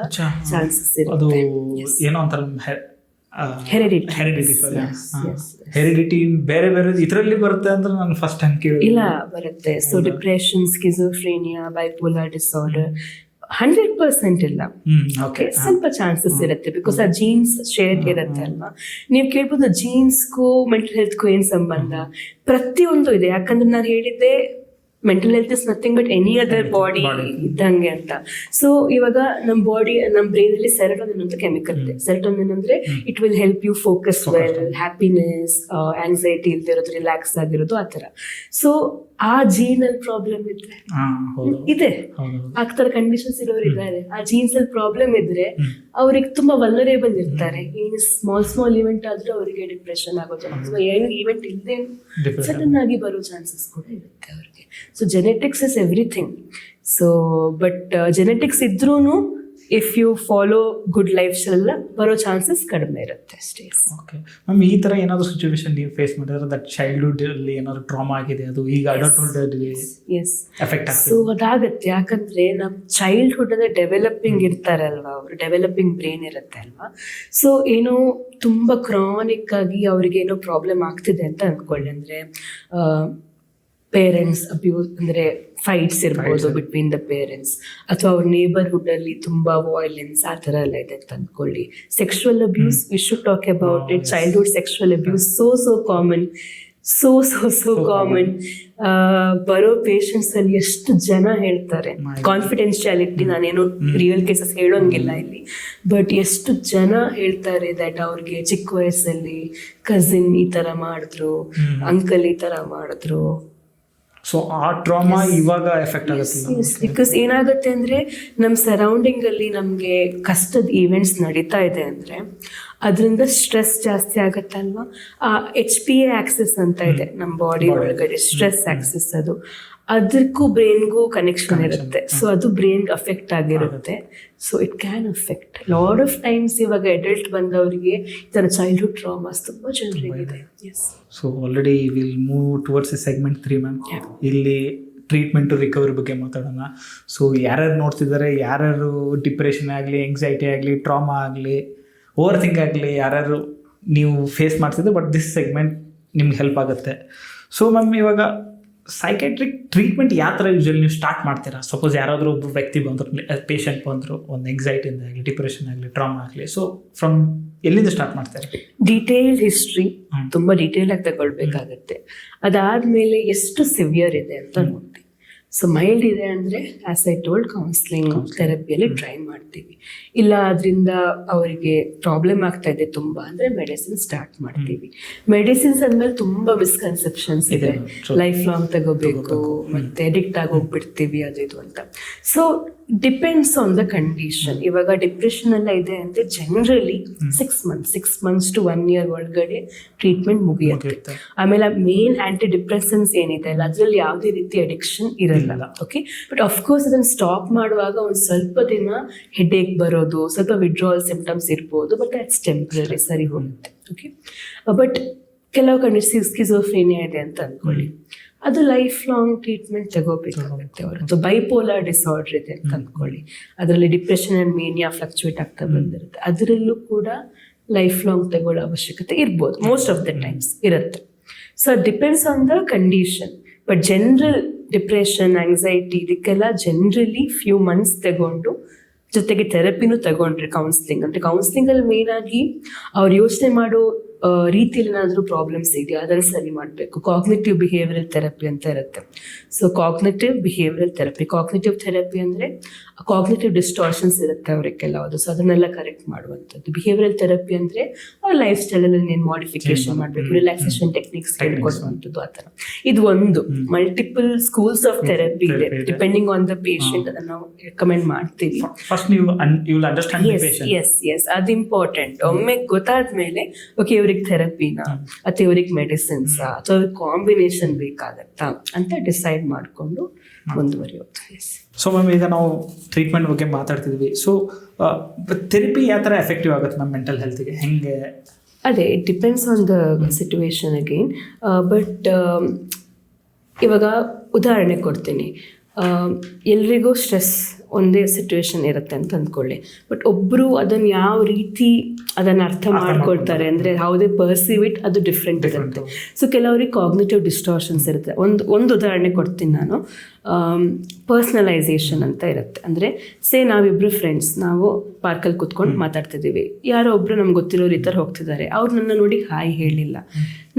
ಚಾನ್ಸಸ್ ಇರುತ್ತೆ. ಏನೋ ಒಂಥರ ಹೆರಿಡಿಟಿ ಬೇರೆ ಬೇರೆ ಇದರಲ್ಲಿ ಬರುತ್ತೆ ಅಂದ್ರೆ ನಾನು ಫಸ್ಟ್ ಟೈಮ್ ಕೇಳಿ. ಇಲ್ಲ, ಬರುತ್ತೆ. So depression, schizophrenia, bipolar disorder 100% ಇಲ್ಲ. ಓಕೆ, ಸ್ವಲ್ಪ ಚಾನ್ಸಸ್ ಇರುತ್ತೆ, ಬಿಕಾಸ್ ಆ ಜೀನ್ಸ್ ಶೇರ್ ಇರುತ್ತೆ ಅಲ್ವಾ. ನೀವು ಕೇಳ್ಬೋದು ಜೀನ್ಸ್ಗೂ ಮೆಂಟಲ್ ಹೆಲ್ತ್ಗೂ ಏನ್ ಸಂಬಂಧ? ಪ್ರತಿಯೊಂದು ಇದೆ. ಯಾಕಂದ್ರೆ ನಾನು ಹೇಳಿದ್ದೆ mental health is nothing but any other body ಇದ್ದಂಗೆ ಅಂತ. ಸೊ ಇವಾಗ ನಮ್ಮ ಬಾಡಿ, ನಮ್ಮ ಬ್ರೈನ್ ಅಲ್ಲಿ ಸೆರೋಟೋನಿನ್ ಅಂತ ಕೆಮಿಕಲ್ ಇದೆ. ಸೆರೋಟೋನಿನ್ ಅಂದ್ರೆ it will help you focus well, happiness, anxiety ಇಲ್ದೇ ಇರೋದು, ರಿಲ್ಯಾಕ್ಸ್ ಆಗಿರೋದು, ಆ ಥರ. ಸೊ ಆ ಜೀನ್ ಅಲ್ಲಿ ಪ್ರಾಬ್ಲಮ್ ಇದ್ರೆ ಇದೆ, ಆ ಥರ ಕಂಡೀಷನ್ಸ್ ಇರೋರು ಇದ್ದಾರೆ. ಆ ಜೀನ್ಸ್ ಅಲ್ಲಿ ಪ್ರಾಬ್ಲಮ್ ಇದ್ರೆ ಅವ್ರಿಗೆ ತುಂಬಾ ವಲ್ನರೇಬಲ್ ಇರ್ತಾರೆ. ಏನು ಸ್ಮಾಲ್ ಇವೆಂಟ್ ಆದ್ರೂ ಅವರಿಗೆ ಡಿಪ್ರೆಷನ್ ಆಗೋ ಚಾನ್ಸಸ್, ಏನು ಇವೆಂಟ್ ಇಲ್ಲದೆ ಸಡನ್ ಆಗಿ ಬರೋ ಚಾನ್ಸಸ್ ಕೂಡ ಇರುತ್ತೆ ಅವ್ರಿಗೆ. So genetics is everything. So but genetics ಇದ್ರೂನು if you follow good lifestyle ಬರೋ ಚಾನ್ಸಸ್ ಕಡಿಮೆ ಇರುತ್ತೆ ಅಷ್ಟೇ. ಓಕೆ ಮ್ಯಾಮ್, ಈ ಥರ ಏನಾದರೂ ಸಿಚುವೇಶನ್ ನೀವು ಫೇಸ್ ಮಾಡಿದ್ರೆ ದಟ್ ಚೈಲ್ಡ್ಹುಡ್ ಅಲ್ಲಿ ಏನಾದ್ರು ಟ್ರಾಮಾ ಆಗಿದೆ, ಅದು ಈಗ ಅಡಲ್ಟ್ಹುಡ್ ಎಫೆಕ್ಟ್ ಆಗ್ತದೆ? ಸೊ ಅದಾಗತ್ತೆ. ಯಾಕಂದ್ರೆ ನಮ್ಮ ಚೈಲ್ಡ್ಹುಡ್ ಅಂದ್ರೆ ಡೆವಲಪಿಂಗ್ ಇರ್ತಾರಲ್ವಾ, ಅವರು ಡೆವಲಪಿಂಗ್ ಬ್ರೈನ್ ಇರುತ್ತೆ ಅಲ್ವಾ. ಸೊ ಏನೋ ತುಂಬಾ ಕ್ರಾನಿಕ್ ಆಗಿ ಅವ್ರಿಗೆ ಏನೋ ಪ್ರಾಬ್ಲಮ್ ಆಗ್ತಿದೆ ಅಂತ ಅಂದ್ಕೊಳ್ಳಿ. ಅಂದ್ರೆ ಪೇರೆಂಟ್ಸ್ ಅಬ್ಯೂಸ್ ಅಂದ್ರೆ ಫೈಟ್ಸ್ ಇರ್ಬೋದು ಬಿಟ್ವೀನ್ ದ ಪೇರೆಂಟ್ಸ್, ಅಥವಾ ಅವ್ರ ನೇಬರ್ಹುಡ್ ಅಲ್ಲಿ ತುಂಬಾ ವೈಲೆನ್ಸ್, ಆ ಥರ ಎಲ್ಲ ಇದೆ ಅಂತ ಅಂದ್ಕೊಳ್ಳಿ. Sexual abuse, we should talk about it. Childhood sexual abuse so common, so common. ಬರೋ ಪೇಷಂಟ್ಸ್ ಅಲ್ಲಿ ಎಷ್ಟು ಜನ ಹೇಳ್ತಾರೆ, ಕಾನ್ಫಿಡೆನ್ಶಿಯಾಲಿಟಿ ನಾನೇನು ರಿಯಲ್ ಕೇಸಸ್ ಹೇಳೋಂಗಿಲ್ಲ ಇಲ್ಲಿ, ಬಟ್ ಎಷ್ಟು ಜನ ಹೇಳ್ತಾರೆ ದಟ್ ಅವ್ರಿಗೆ ಚಿಕ್ಕ ವಯಸ್ಸಲ್ಲಿ ಕಸಿನ್ ಈ ತರ ಮಾಡಿದ್ರು, ಅಂಕಲ್ ಈ ತರ ಮಾಡಿದ್ರು. ಸೊ ಆ ಟ್ರಾಮಾ ಇವಾಗ ಎಫೆಕ್ಟ್ ಆಗುತ್ತೆ. ಬಿಕಾಸ್ ಏನಾಗುತ್ತೆ ಅಂದ್ರೆ, ನಮ್ಮ ಸರೌಂಡಿಂಗ್ ಅಲ್ಲಿ ನಮ್ಗೆ ಕಷ್ಟದ ಈವೆಂಟ್ಸ್ ನಡೀತಾ ಇದೆ ಅಂದ್ರೆ ಅದರಿಂದ ಸ್ಟ್ರೆಸ್ ಜಾಸ್ತಿ ಆಗತ್ತಲ್ವಾ. ಆ HPA ಆಕ್ಸಿಸ್ ಅಂತ ಇದೆ ನಮ್ಮ ಬಾಡಿ ಒಳಗಡೆ, ಸ್ಟ್ರೆಸ್ ಆಕ್ಸಿಸ್, ಅದಕ್ಕೂ ಬ್ರೈನ್ಗೂ ಕನೆಕ್ಷನ್ ಇರುತ್ತೆ. ಸೊ ಅದು ಬ್ರೈನ್ ಅಫೆಕ್ಟ್ ಆಗಿರುತ್ತೆ. So it can affect lot of times. ಇವಾಗ ಅಡಲ್ಟ್ ಬಂದವರಿಗೆ ಈ ಥರ ಚೈಲ್ಡ್ಹುಡ್ ಟ್ರಾಮಾಸ್ ತುಂಬ ಜನರಿಗಿದೆ. So already will move towards segment 3 ma'am. ಇಲ್ಲಿ ಟ್ರೀಟ್ಮೆಂಟ್ ರಿಕವರಿ ಬಗ್ಗೆ ಮಾತಾಡೋಣ. ಸೊ ಯಾರ್ಯಾರು ನೋಡ್ತಿದ್ದಾರೆ, ಯಾರ್ಯಾರು ಡಿಪ್ರೆಷನ್ ಆಗಲಿ, ಎಂಗ್ಸೈಟಿ ಆಗಲಿ, ಟ್ರಾಮಾ ಆಗಲಿ, ಓವರ್ ಥಿಂಕ್ ಆಗಲಿ, ಯಾರ್ಯಾರು ನೀವು ಫೇಸ್ ಮಾಡ್ತಿದ್ದೆ, ಬಟ್ ದಿಸ್ ಸೆಗ್ಮೆಂಟ್ ನಿಮ್ಗೆ ಹೆಲ್ಪ್ ಆಗುತ್ತೆ. ಸೊ ಮ್ಯಾಮ್, ಇವಾಗ ಸೈಕೆಟ್ರಿಕ್ ಟ್ರೀಟ್ಮೆಂಟ್ ಯಾವ ಥರ ಯೂಶಲಿ ನೀವು ಸ್ಟಾರ್ಟ್ ಮಾಡ್ತೀರಾ? ಸಪೋಸ್ ಯಾರಾದರೂ ಒಬ್ಬ ವ್ಯಕ್ತಿ ಬಂದರು, ಪೇಷಂಟ್ ಬಂದರು, ಒಂದು ಎಂಗ್ಸೈಟಿಯಿಂದ ಆಗಲಿ, ಡಿಪ್ರೆಷನ್ ಆಗಲಿ, ಟ್ರಾಮಾ ಆಗಲಿ, ಸೊ ಫ್ರಮ್ ಎಲ್ಲಿಂದ ಸ್ಟಾರ್ಟ್ ಮಾಡ್ತಾರೆ? ಡೀಟೇಲ್ ಹಿಸ್ಟ್ರಿ ತುಂಬ ಡೀಟೇಲ್ ಆಗಿ ತಗೊಳ್ಬೇಕಾಗತ್ತೆ. ಅದಾದಮೇಲೆ ಎಷ್ಟು ಸಿವಿಯರ್ ಇದೆ ಅಂತ ನೋಡ್ತೀವಿ. ಸೊ ಮೈಲ್ಡ್ ಇದೆ ಅಂದರೆ ಆಸ್ ಐ ಟೋಲ್ಡ್ ಕೌನ್ಸಿಲಿಂಗ್ ಥೆರಪಿಯಲ್ಲಿ ಟ್ರೈ ಮಾಡ್ತೀವಿ. ಇಲ್ಲ ಅದರಿಂದ ಅವರಿಗೆ ಪ್ರಾಬ್ಲಮ್ ಆಗ್ತಾ ಇದೆ ತುಂಬ ಅಂದರೆ ಮೆಡಿಸಿನ್ ಸ್ಟಾರ್ಟ್ ಮಾಡ್ತೀವಿ. ಮೆಡಿಸಿನ್ಸ್ ಅಂದಮೇಲೆ ತುಂಬ ಮಿಸ್ಕನ್ಸೆಪ್ಷನ್ಸ್ ಇದೆ. ಲೈಫ್ ಲಾಂಗ್ ತಗೋಬೇಕು, ಮತ್ತೆ ಅಡಿಕ್ಟ್ ಆಗಿ ಹೋಗ್ಬಿಡ್ತೀವಿ, ಅದು ಇದು ಅಂತ. So depends on the condition. ಇವಾಗ ಡಿಪ್ರೆಷನ್ ಎಲ್ಲ ಇದೆ ಅಂದರೆ ಜನರಲಿ 6 months to 1 year ಒಳಗಡೆ ಟ್ರೀಟ್ಮೆಂಟ್ ಮುಗಿಯುತ್ತೆ. ಆಮೇಲೆ ಮೇನ್ ಆಂಟಿ ಡಿಪ್ರೆಸೆನ್ಸ್ ಏನಿದೆ ಅಲ್ಲ, ಅದರಲ್ಲಿ ಯಾವುದೇ ರೀತಿ ಅಡಿಕ್ಷನ್ ಇರಲ್ಲ. ಓಕೆ, ಬಟ್ ಅಫ್ಕೋರ್ಸ್ ಅದನ್ನು ಸ್ಟಾಪ್ ಮಾಡುವಾಗ ಒಂದು ಸ್ವಲ್ಪ ದಿನ ಹೆಡೇಕ್ ಬರೋದು, ಸ್ವಲ್ಪ ವಿಡ್ರಾವಲ್ ಸಿಂಪ್ಟಮ್ಸ್ ಇರ್ಬೋದು, ಬಟ್ ದಟ್ಸ್ ಟೆಂಪ್ರರಿ, ಸರಿ ಹೋಗುತ್ತೆ. ಓಕೆ, ಬಟ್ ಕೆಲವು ಕಂಡೀಷನ್ ಸ್ಕಿಜೋಫ್ರೇನಿಯಾ ಇದೆ ಅಂತ ಅಂದ್ಕೊಳ್ಳಿ, ಅದು ಲೈಫ್ ಲಾಂಗ್ ಟ್ರೀಟ್ಮೆಂಟ್ ತಗೋಬೇಕಾಗುತ್ತೆ. ಅವರು ಬೈಪೋಲಾರ್ ಡಿಸಾರ್ಡರ್ ಇದೆ ಅಂತ ಅಂದ್ಕೊಳ್ಳಿ, ಅದರಲ್ಲಿ ಡಿಪ್ರೆಷನ್ ಆ್ಯಂಡ್ ಮೇನಿಯಾ ಫ್ಲಕ್ಚುಯೇಟ್ ಆಗ್ತಾ ಬಂದಿರುತ್ತೆ, ಅದರಲ್ಲೂ ಕೂಡ ಲೈಫ್ ಲಾಂಗ್ ತಗೊಳ್ಳೋ ಅವಶ್ಯಕತೆ ಇರ್ಬೋದು, ಮೋಸ್ಟ್ ಆಫ್ ದ ಟೈಮ್ಸ್ ಇರುತ್ತೆ. So depends on the condition. But general depression, anxiety ಇದಕ್ಕೆಲ್ಲ ಜನರಲಿ ಫ್ಯೂ ಮಂತ್ಸ್ ತಗೊಂಡು ಜೊತೆಗೆ ಥೆರಪಿನೂ ತಗೊಂಡ್ರೆ ಕೌನ್ಸಿಲಿಂಗ್. ಅಂದರೆ ಕೌನ್ಸಿಲಿಂಗಲ್ಲಿ ಮೇನ್ ಆಗಿ ಅವ್ರು ಯೋಚನೆ ಮಾಡೋ ರೀತಿಯಲ್ಲಿ ಏನಾದರೂ ಪ್ರಾಬ್ಲಮ್ಸ್ ಇದೆಯಾ ಅದನ್ನು ಸರಿ ಮಾಡಬೇಕು. ಕಾಗ್ನಿಟಿವ್ ಬಿಹೇವಿಯರಲ್ ಥೆರಪಿ ಅಂತ ಇರುತ್ತೆ. So cognitive behavioural therapy, cognitive therapy ಅಂದರೆ ಕಾಗ್ನಿಟಿವ್ ಡಿಸ್ಟಾರ್ಷನ್ಸ್ ಇರುತ್ತೆ ಅವ್ರಿಗೆ ಕೆಲವುದು, ಸೊ ಅದನ್ನೆಲ್ಲ ಕರೆಕ್ಟ್ ಮಾಡುವಂಥದ್ದು. ಬಿಹೇವಿಯರಲ್ ಥೆರಪಿ ಅಂದರೆ ಅವ್ರ ಲೈಫ್ ಸ್ಟೈಲಲ್ಲಿ ಏನು ಮಾಡಿಫಿಕೇಶನ್ ಮಾಡಬೇಕು, ರಿಲ್ಯಾಕ್ಸೇಷನ್ ಟೆಕ್ನಿಕ್ಸ್ ಹೇಳ್ಕೊಡುವಂಥದ್ದು, ಆ ಥರ. ಇದು ಒಂದು ಮಲ್ಟಿಪಲ್ ಸ್ಕೂಲ್ಸ್ ಆಫ್ ಥೆರಪಿ ಇದೆ, ಡಿಪೆಂಡಿಂಗ್ ಆನ್ ದ ಪೇಷಂಟ್. ಅದನ್ನು ನಾವು ರೆಕಮೆಂಡ್ ಮಾಡ್ತೀವಿ. ಎಸ್ ಅದು ಇಂಪಾರ್ಟೆಂಟ್. ಒಮ್ಮೆ ಗೊತ್ತಾದ್ಮೇಲೆ ಓಕೆ ಇವ್ರಿಗೆ ಥೆರಪಿನಾ ಅಥವಾ ಇವ್ರಿಗೆ ಮೆಡಿಸಿನ್ಸಾ ಅಥವಾ ಅವ್ರಿಗೆ ಕಾಂಬಿನೇಷನ್ ಬೇಕಾಗತ್ತಾ ಅಂತ ಡಿಸೈಡ್ ಮಾಡಿಕೊಂಡು ಮುಂದುವರಿಯೋದು. ಸೊ ಮ್ಯಾಮ್, ಈಗ ನಾವು ಟ್ರೀಟ್ಮೆಂಟ್ ಬಗ್ಗೆ ಮಾತಾಡ್ತಿದ್ವಿ. ಸೊ ಥೆರಪಿ ಯಾವ ಥರ ಎಫೆಕ್ಟಿವ್ ಆಗುತ್ತೆ ನಮ್ಮ ಮೆಂಟಲ್ ಹೆಲ್ತ್ಗೆ, ಹೆಂಗೆ? ಅದೇ it depends on the situation again. But ಇವಾಗ ಉದಾಹರಣೆ ಕೊಡ್ತೀನಿ. ಎಲ್ರಿಗೂ ಸ್ಟ್ರೆಸ್ ಒಂದೇ ಸಿಚುವೇಶನ್ ಇರುತ್ತೆ ಅಂತ ಅಂದ್ಕೊಳ್ಳಿ. ಬಟ್ ಒಬ್ಬರು ಅದನ್ನು ಯಾವ ರೀತಿ ಅದನ್ನು ಅರ್ಥ ಮಾಡ್ಕೊಳ್ತಾರೆ ಅಂದರೆ ಹೌ ದೇ ಪರ್ಸೀವ್ ಇಟ್, ಅದು ಡಿಫ್ರೆಂಟ್ ಇರುತ್ತೆ. ಸೊ ಕೆಲವರಿಗೆ ಕಾಗ್ನಿಟಿವ್ ಡಿಸ್ಟಾರ್ಷನ್ಸ್ ಇರುತ್ತೆ. ಒಂದು ಉದಾಹರಣೆ ಕೊಡ್ತೀನಿ ನಾನು. ಪರ್ಸ್ನಲೈಸೇಷನ್ ಅಂತ ಇರುತ್ತೆ. ಅಂದರೆ ನಾವಿಬ್ಬರು ಫ್ರೆಂಡ್ಸ್, ನಾವು ಪಾರ್ಕಲ್ಲಿ ಕೂತ್ಕೊಂಡು ಮಾತಾಡ್ತಿದ್ದೀವಿ. ಯಾರೋ ಒಬ್ಬರು ನಮ್ಗೆ ಗೊತ್ತಿರೋರು ಈ ಥರ ಹೋಗ್ತಿದ್ದಾರೆ. ಅವ್ರು ನನ್ನ ನೋಡಿ ಹಾಯ್ ಹೇಳಿಲ್ಲ.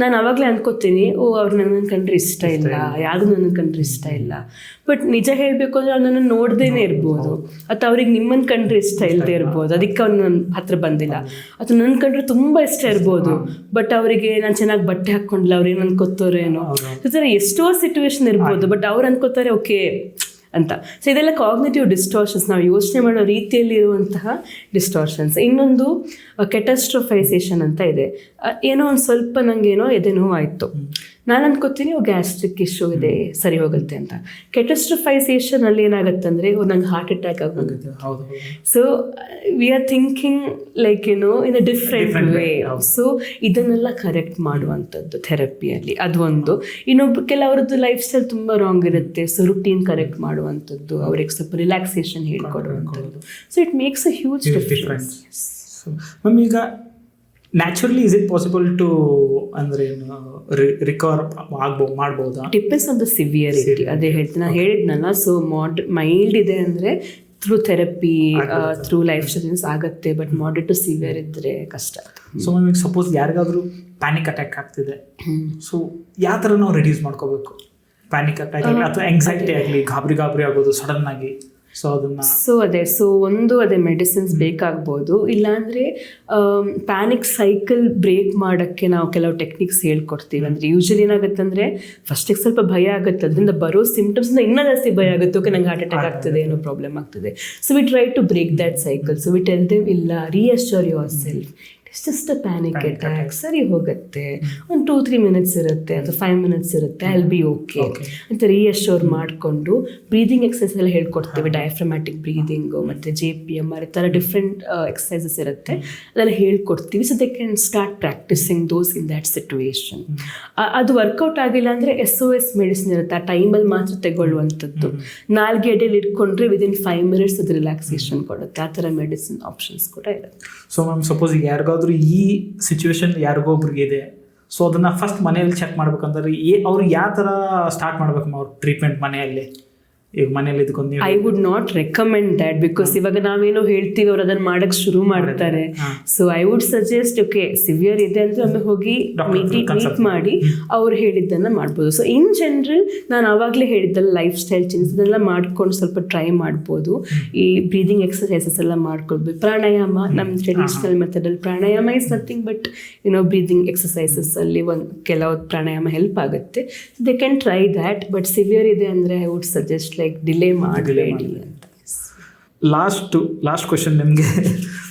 ನಾನು ಆವಾಗಲೇ ಅಂದ್ಕೋತೀನಿ, ಅವ್ರು ನನ್ನ ಕಂಡ್ರೆ ಇಷ್ಟ ಇಲ್ಲ, ಯಾರಿಗೂ ನನ್ನ ಕಂಡ್ರೆ ಇಷ್ಟ ಇಲ್ಲ. ಬಟ್ ನಿಜ ಹೇಳಬೇಕು ಅಂದರೆ ಅವ್ರು ನನ್ನ ನೋಡ್ದೇನೆ ಇರ್ಬೋದು, ಅಥವಾ ಅವ್ರಿಗೆ ನಿಮ್ಮನ್ನು ಕಂಡ್ರೆ ಇಷ್ಟ ಇಲ್ಲದೆ ಇರ್ಬೋದು, ಅದಕ್ಕೆ ಅವ್ರು ನನ್ನ ಹತ್ರ ಬಂದಿಲ್ಲ. ಅಥವಾ ನನ್ನ ಕಂಡ್ರೆ ತುಂಬ ಇಷ್ಟ ಇರ್ಬೋದು, ಬಟ್ ಅವರಿಗೆ ನಾನು ಚೆನ್ನಾಗಿ ಬಟ್ಟೆ ಹಾಕ್ಕೊಂಡಿಲ್ಲ, ಅವ್ರೇನು ಅನ್ಕೋತಾರೇನೋ, ಈ ಥರ ಎಷ್ಟೋ ಸಿಚುವೇಶನ್ ಇರ್ಬೋದು. ಬಟ್ ಅವ್ರು ಅನ್ಕೋತಾರೆ ಓಕೆ ಅಂತ. ಸೊ ಇದೆಲ್ಲ ಕಾಗ್ನಿಟಿವ್ ಡಿಸ್ಟಾರ್ಷನ್ಸ್, ನಾವು ಯೋಚನೆ ಮಾಡೋ ರೀತಿಯಲ್ಲಿ ಇರುವಂತಹ ಡಿಸ್ಟಾರ್ಷನ್ಸ್. ಇನ್ನೊಂದು ಕೆಟಾಸ್ಟ್ರೋಫೈಸೇಷನ್ ಅಂತ ಇದೆ. ಏನೋ ಒಂದು ಸ್ವಲ್ಪ ನನಗೇನೋ ಎದೆನೋ ಆಯಿತು, ನಾನು ಅನ್ಕೋತೀನಿ ಗ್ಯಾಸ್ಟ್ರಿಕ್ ಇಶ್ಯೂ ಇದೆ, ಸರಿ ಹೋಗುತ್ತೆ ಅಂತ. ಕೆಟಾಸ್ಟ್ರೋಫೈಸೇಷನ್ ಅಲ್ಲಿ ಏನಾಗುತ್ತೆ ಅಂದರೆ ನಂಗೆ ಹಾರ್ಟ್ ಅಟ್ಯಾಕ್ ಆಗೋಗುತ್ತೆ. So we are thinking like in a different way. So ಇದನ್ನೆಲ್ಲ ಕರೆಕ್ಟ್ ಮಾಡುವಂಥದ್ದು ಥೆರಪಿಯಲ್ಲಿ ಅದು ಒಂದು. ಇನ್ನೊಬ್ಬ ಕೆಲವರದ್ದು ಲೈಫ್ ಸ್ಟೈಲ್ ತುಂಬ ರಾಂಗ್ ಇರುತ್ತೆ. ಸೊ ರುಟೀನ್ ಕರೆಕ್ಟ್ ಮಾಡುವಂಥದ್ದು, ಅವ್ರಿಗೆ ಸ್ವಲ್ಪ ರಿಲ್ಯಾಕ್ಸೇಷನ್ ಹೇಳ್ಕೊಡುವಂಥದ್ದು. So it makes a huge difference. Ma'am, ಈಗ naturally is it possible to ಅಂದರೆ ರಿಕವರ್ ಮಾಡ್ಬೋದಾ? Depends on the severity. ಅದೇ ಹೇಳ್ತೀನಿ, ನಾನು ಹೇಳಿದ್ನಲ್ಲ. ಸೊ ಮೈಲ್ಡ್ ಇದೆ ಅಂದರೆ through therapy, through life styles ಆಗುತ್ತೆ. ಬಟ್ ಮಾಡರೇಟ್ ಟು ಸಿವಿಯರ್ ಇದ್ದರೆ ಕಷ್ಟ. ಸೊ ಮ್ಯಾಮ್, ಈಗ ಸಪೋಸ್ ಯಾರಿಗಾದ್ರೂ ಪ್ಯಾನಿಕ್ ಅಟ್ಯಾಕ್ ಆಗ್ತಿದೆ, ಸೊ ಯಾವ ಥರ ನಾವು ರಿಡ್ಯೂಸ್ ಮಾಡ್ಕೋಬೇಕು? ಪ್ಯಾನಿಕ್ ಅಟ್ಯಾಕ್ ಆಗಲಿ ಅಥವಾ ಎಂಗ್ಸೈಟಿ ಆಗಲಿ, ಗಾಬರಿ ಆಗೋದು ಸಡನ್ ಆಗಿ, ಸೊ ಅದೇ ಮೆಡಿಸಿನ್ಸ್ ಬೇಕಾಗ್ಬೋದು. ಇಲ್ಲಾಂದರೆ ಪ್ಯಾನಿಕ್ ಸೈಕಲ್ ಬ್ರೇಕ್ ಮಾಡೋಕ್ಕೆ ನಾವು ಕೆಲವು ಟೆಕ್ನಿಕ್ಸ್ ಹೇಳ್ಕೊಡ್ತೀವಿ. ಅಂದರೆ ಯೂಶಲಿ ಏನಾಗುತ್ತೆ ಅಂದರೆ ಫಸ್ಟಿಗೆ ಸ್ವಲ್ಪ ಭಯ ಆಗುತ್ತೆ, ಅದರಿಂದ ಬರೋ ಸಿಂಪ್ಟಮ್ಸ್ನ ಇನ್ನೂ ಜಾಸ್ತಿ ಭಯ ಆಗುತ್ತೆ. ಓಕೆ, ನಂಗೆ ಹಾರ್ಟ್ ಅಟ್ಯಾಕ್ ಆಗ್ತದೆ, ಏನೋ ಪ್ರಾಬ್ಲಮ್ ಆಗ್ತದೆ. So we try to break that cycle. So we tell them, ಇಲ್ಲ, reassure yourself, it's just a panic attack, ಸರಿ ಹೋಗುತ್ತೆ, ಒಂದು 2-3 minutes ಇರುತ್ತೆ ಅಥವಾ 5 minutes ಇರುತ್ತೆ, ಐ ವಿಲ್ ಬಿ ಓಕೆ ಅಂತ ರಿಯಶ್ಯೂರ್ ಮಾಡಿಕೊಂಡು ಬ್ರೀದಿಂಗ್ ಎಕ್ಸಸೈಸ್ ಎಲ್ಲ ಹೇಳ್ಕೊಡ್ತೇವೆ. ಡಯಾಫ್ರಮ್ಯಾಟಿಕ್ ಬ್ರೀದಿಂಗು ಮತ್ತು JPMR ಈ ಥರ ಡಿಫ್ರೆಂಟ್ ಎಕ್ಸಸೈಸಸ್ ಇರುತ್ತೆ, ಅದೆಲ್ಲ ಹೇಳ್ಕೊಡ್ತೀವಿ. So they can start practising those in that situation. ಅದು ವರ್ಕೌಟ್ ಆಗಿಲ್ಲ ಅಂದರೆ SOS ಮೆಡಿಸಿನ್ ಇರುತ್ತೆ, ಆ ಟೈಮಲ್ಲಿ ಮಾತ್ರ ತಗೊಳ್ಳುವಂಥದ್ದು. ನಾಲ್ಗೆ ಅಡಿಯಲ್ಲಿ ಇಟ್ಕೊಂಡ್ರೆ ವಿದಿನ್ 5 minutes ಅದು ರಿಲ್ಯಾಕ್ಸೇಷನ್ ಕೊಡುತ್ತೆ. ಆ ಥರ ಮೆಡಿಸಿನ್ ಆಪ್ಷನ್ಸ್ ಕೂಡ ಇರುತ್ತೆ. ಸೊ ಮ್ಯಾಮ್, ಸಪೋಸ್ ಈಗ ಯಾರಿಗಾದ್ರೂ ಈ ಸಿಚುವೇಶನ್ ಯಾರಿಗೋ ಒಬ್ರಿಗೆ ಇದೆ, ಸೊ ಅದನ್ನ ಫಸ್ಟ್ ಮನೆಯಲ್ಲಿ ಚೆಕ್ ಮಾಡ್ಬೇಕಂದ್ರೆ ಅವ್ರು ಯಾವ ಥರ ಸ್ಟಾರ್ಟ್ ಮಾಡ್ಬೇಕು ಅವ್ರ ಟ್ರೀಟ್ಮೆಂಟ್ ಮನೆಯಲ್ಲಿ? ಈಗ ಮನೇಲಿ ಇದಕ್ಕೊಂದು I would not recommend that, because ಇವಾಗ ನಾವೇನೋ ಹೇಳ್ತೀವಿ ಅವ್ರು ಅದನ್ನು ಮಾಡಕ್ಕೆ ಶುರು ಮಾಡ್ತಾರೆ. So I would suggest, okay severe ಇದೆ ಅಂದರೆ ಒಮ್ಮೆ ಹೋಗಿ ಮೀಟ್ ಮಾಡಿ ಅವ್ರು ಹೇಳಿದ್ದನ್ನು ಮಾಡ್ಬೋದು. ಸೊ ಇನ್ ಜನರಲ್ ನಾನು ಆವಾಗಲೇ ಹೇಳಿದ್ದಲ್ಲ, ಲೈಫ್ ಸ್ಟೈಲ್ ಚೇಂಜ್ ಇದೆಲ್ಲ ಮಾಡ್ಕೊಂಡು ಸ್ವಲ್ಪ ಟ್ರೈ ಮಾಡ್ಬೋದು. ಈ ಬ್ರೀದಿಂಗ್ ಎಕ್ಸಸೈಸಸ್ ಎಲ್ಲ ಮಾಡ್ಕೊಳ್ಬೇಕು. ಪ್ರಾಣಾಯಾಮ ನಮ್ಮ ಟ್ರೆಡಿಷನಲ್ ಮೆಥಡಲ್ಲಿ pranayama is nothing but breathing exercises ಅಲ್ಲಿ ಕೆಲವು ಪ್ರಾಣಾಯಾಮ ಹೆಲ್ಪ್ ಆಗುತ್ತೆ. They can try that. But severe ಇದೆ ಅಂದರೆ I would suggest like delay ಮಾಡಬೇಡಿ ಅಂತ. ಲಾಸ್ಟ್ ಕ್ವೆಶನ್ ನಿಮಗೆ.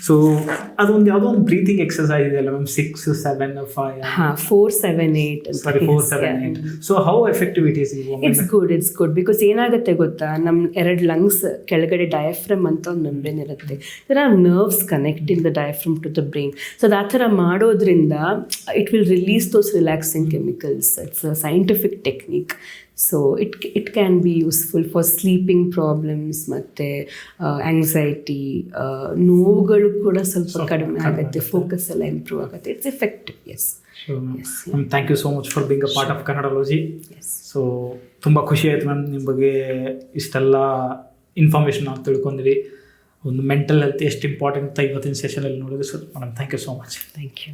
ಸೊ ಅದೊಂದು ಯಾವುದೋ ಒಂದು ಬ್ರೀತಿಂಗ್ ಎಕ್ಸಸೈಸ್ ಇದೆಯಲ್ಲ ma'am, 6, 7, 5 4, 7, 8 4, 7, 8. So how effective it is? It's good because ಏನಾಗುತ್ತೆ ಗೊತ್ತಾ, ನಮ್ಮ 2 lungs ಕೆಳಗಡೆ ಡಯಾಫ್ರಮ್ ಅಂತ ಒಂದು ಮೆಂಬ್ರೇನ್ ಇರುತ್ತೆ. There are nerves connecting the diaphragm to the brain. So ಅದು ಆ ಥರ ಮಾಡೋದ್ರಿಂದ it will release those relaxing chemicals. It's a scientific technique. So it can be useful for sleeping problems ಮತ್ತು anxiety, ನೋವುಗಳು ಕೂಡ ಸ್ವಲ್ಪ ಕಡಿಮೆ ಆಗುತ್ತೆ, ಫೋಕಸ್ ಎಲ್ಲ ಇಂಪ್ರೂವ್ ಆಗುತ್ತೆ. It's effective. Yes. Thank you so much for being a part of Kannadalogy. So ತುಂಬ ಖುಷಿ ಆಯಿತು ಮ್ಯಾಮ್, ನಿಮ್ಮ ಬಗ್ಗೆ ಇಷ್ಟೆಲ್ಲ ಇನ್ಫಾರ್ಮೇಷನ್ ನಾವು ತಿಳ್ಕೊಂಡ್ವಿ. ಒಂದು ಮೆಂಟಲ್ ಹೆಲ್ತ್ ಎಷ್ಟು ಇಂಪಾರ್ಟೆಂಟ್ ಅಂತ ಇವತ್ತಿನ ಸೆಷನಲ್ಲಿ ನೋಡಿದ್ರೆ sir madam, thank you so much. Thank you.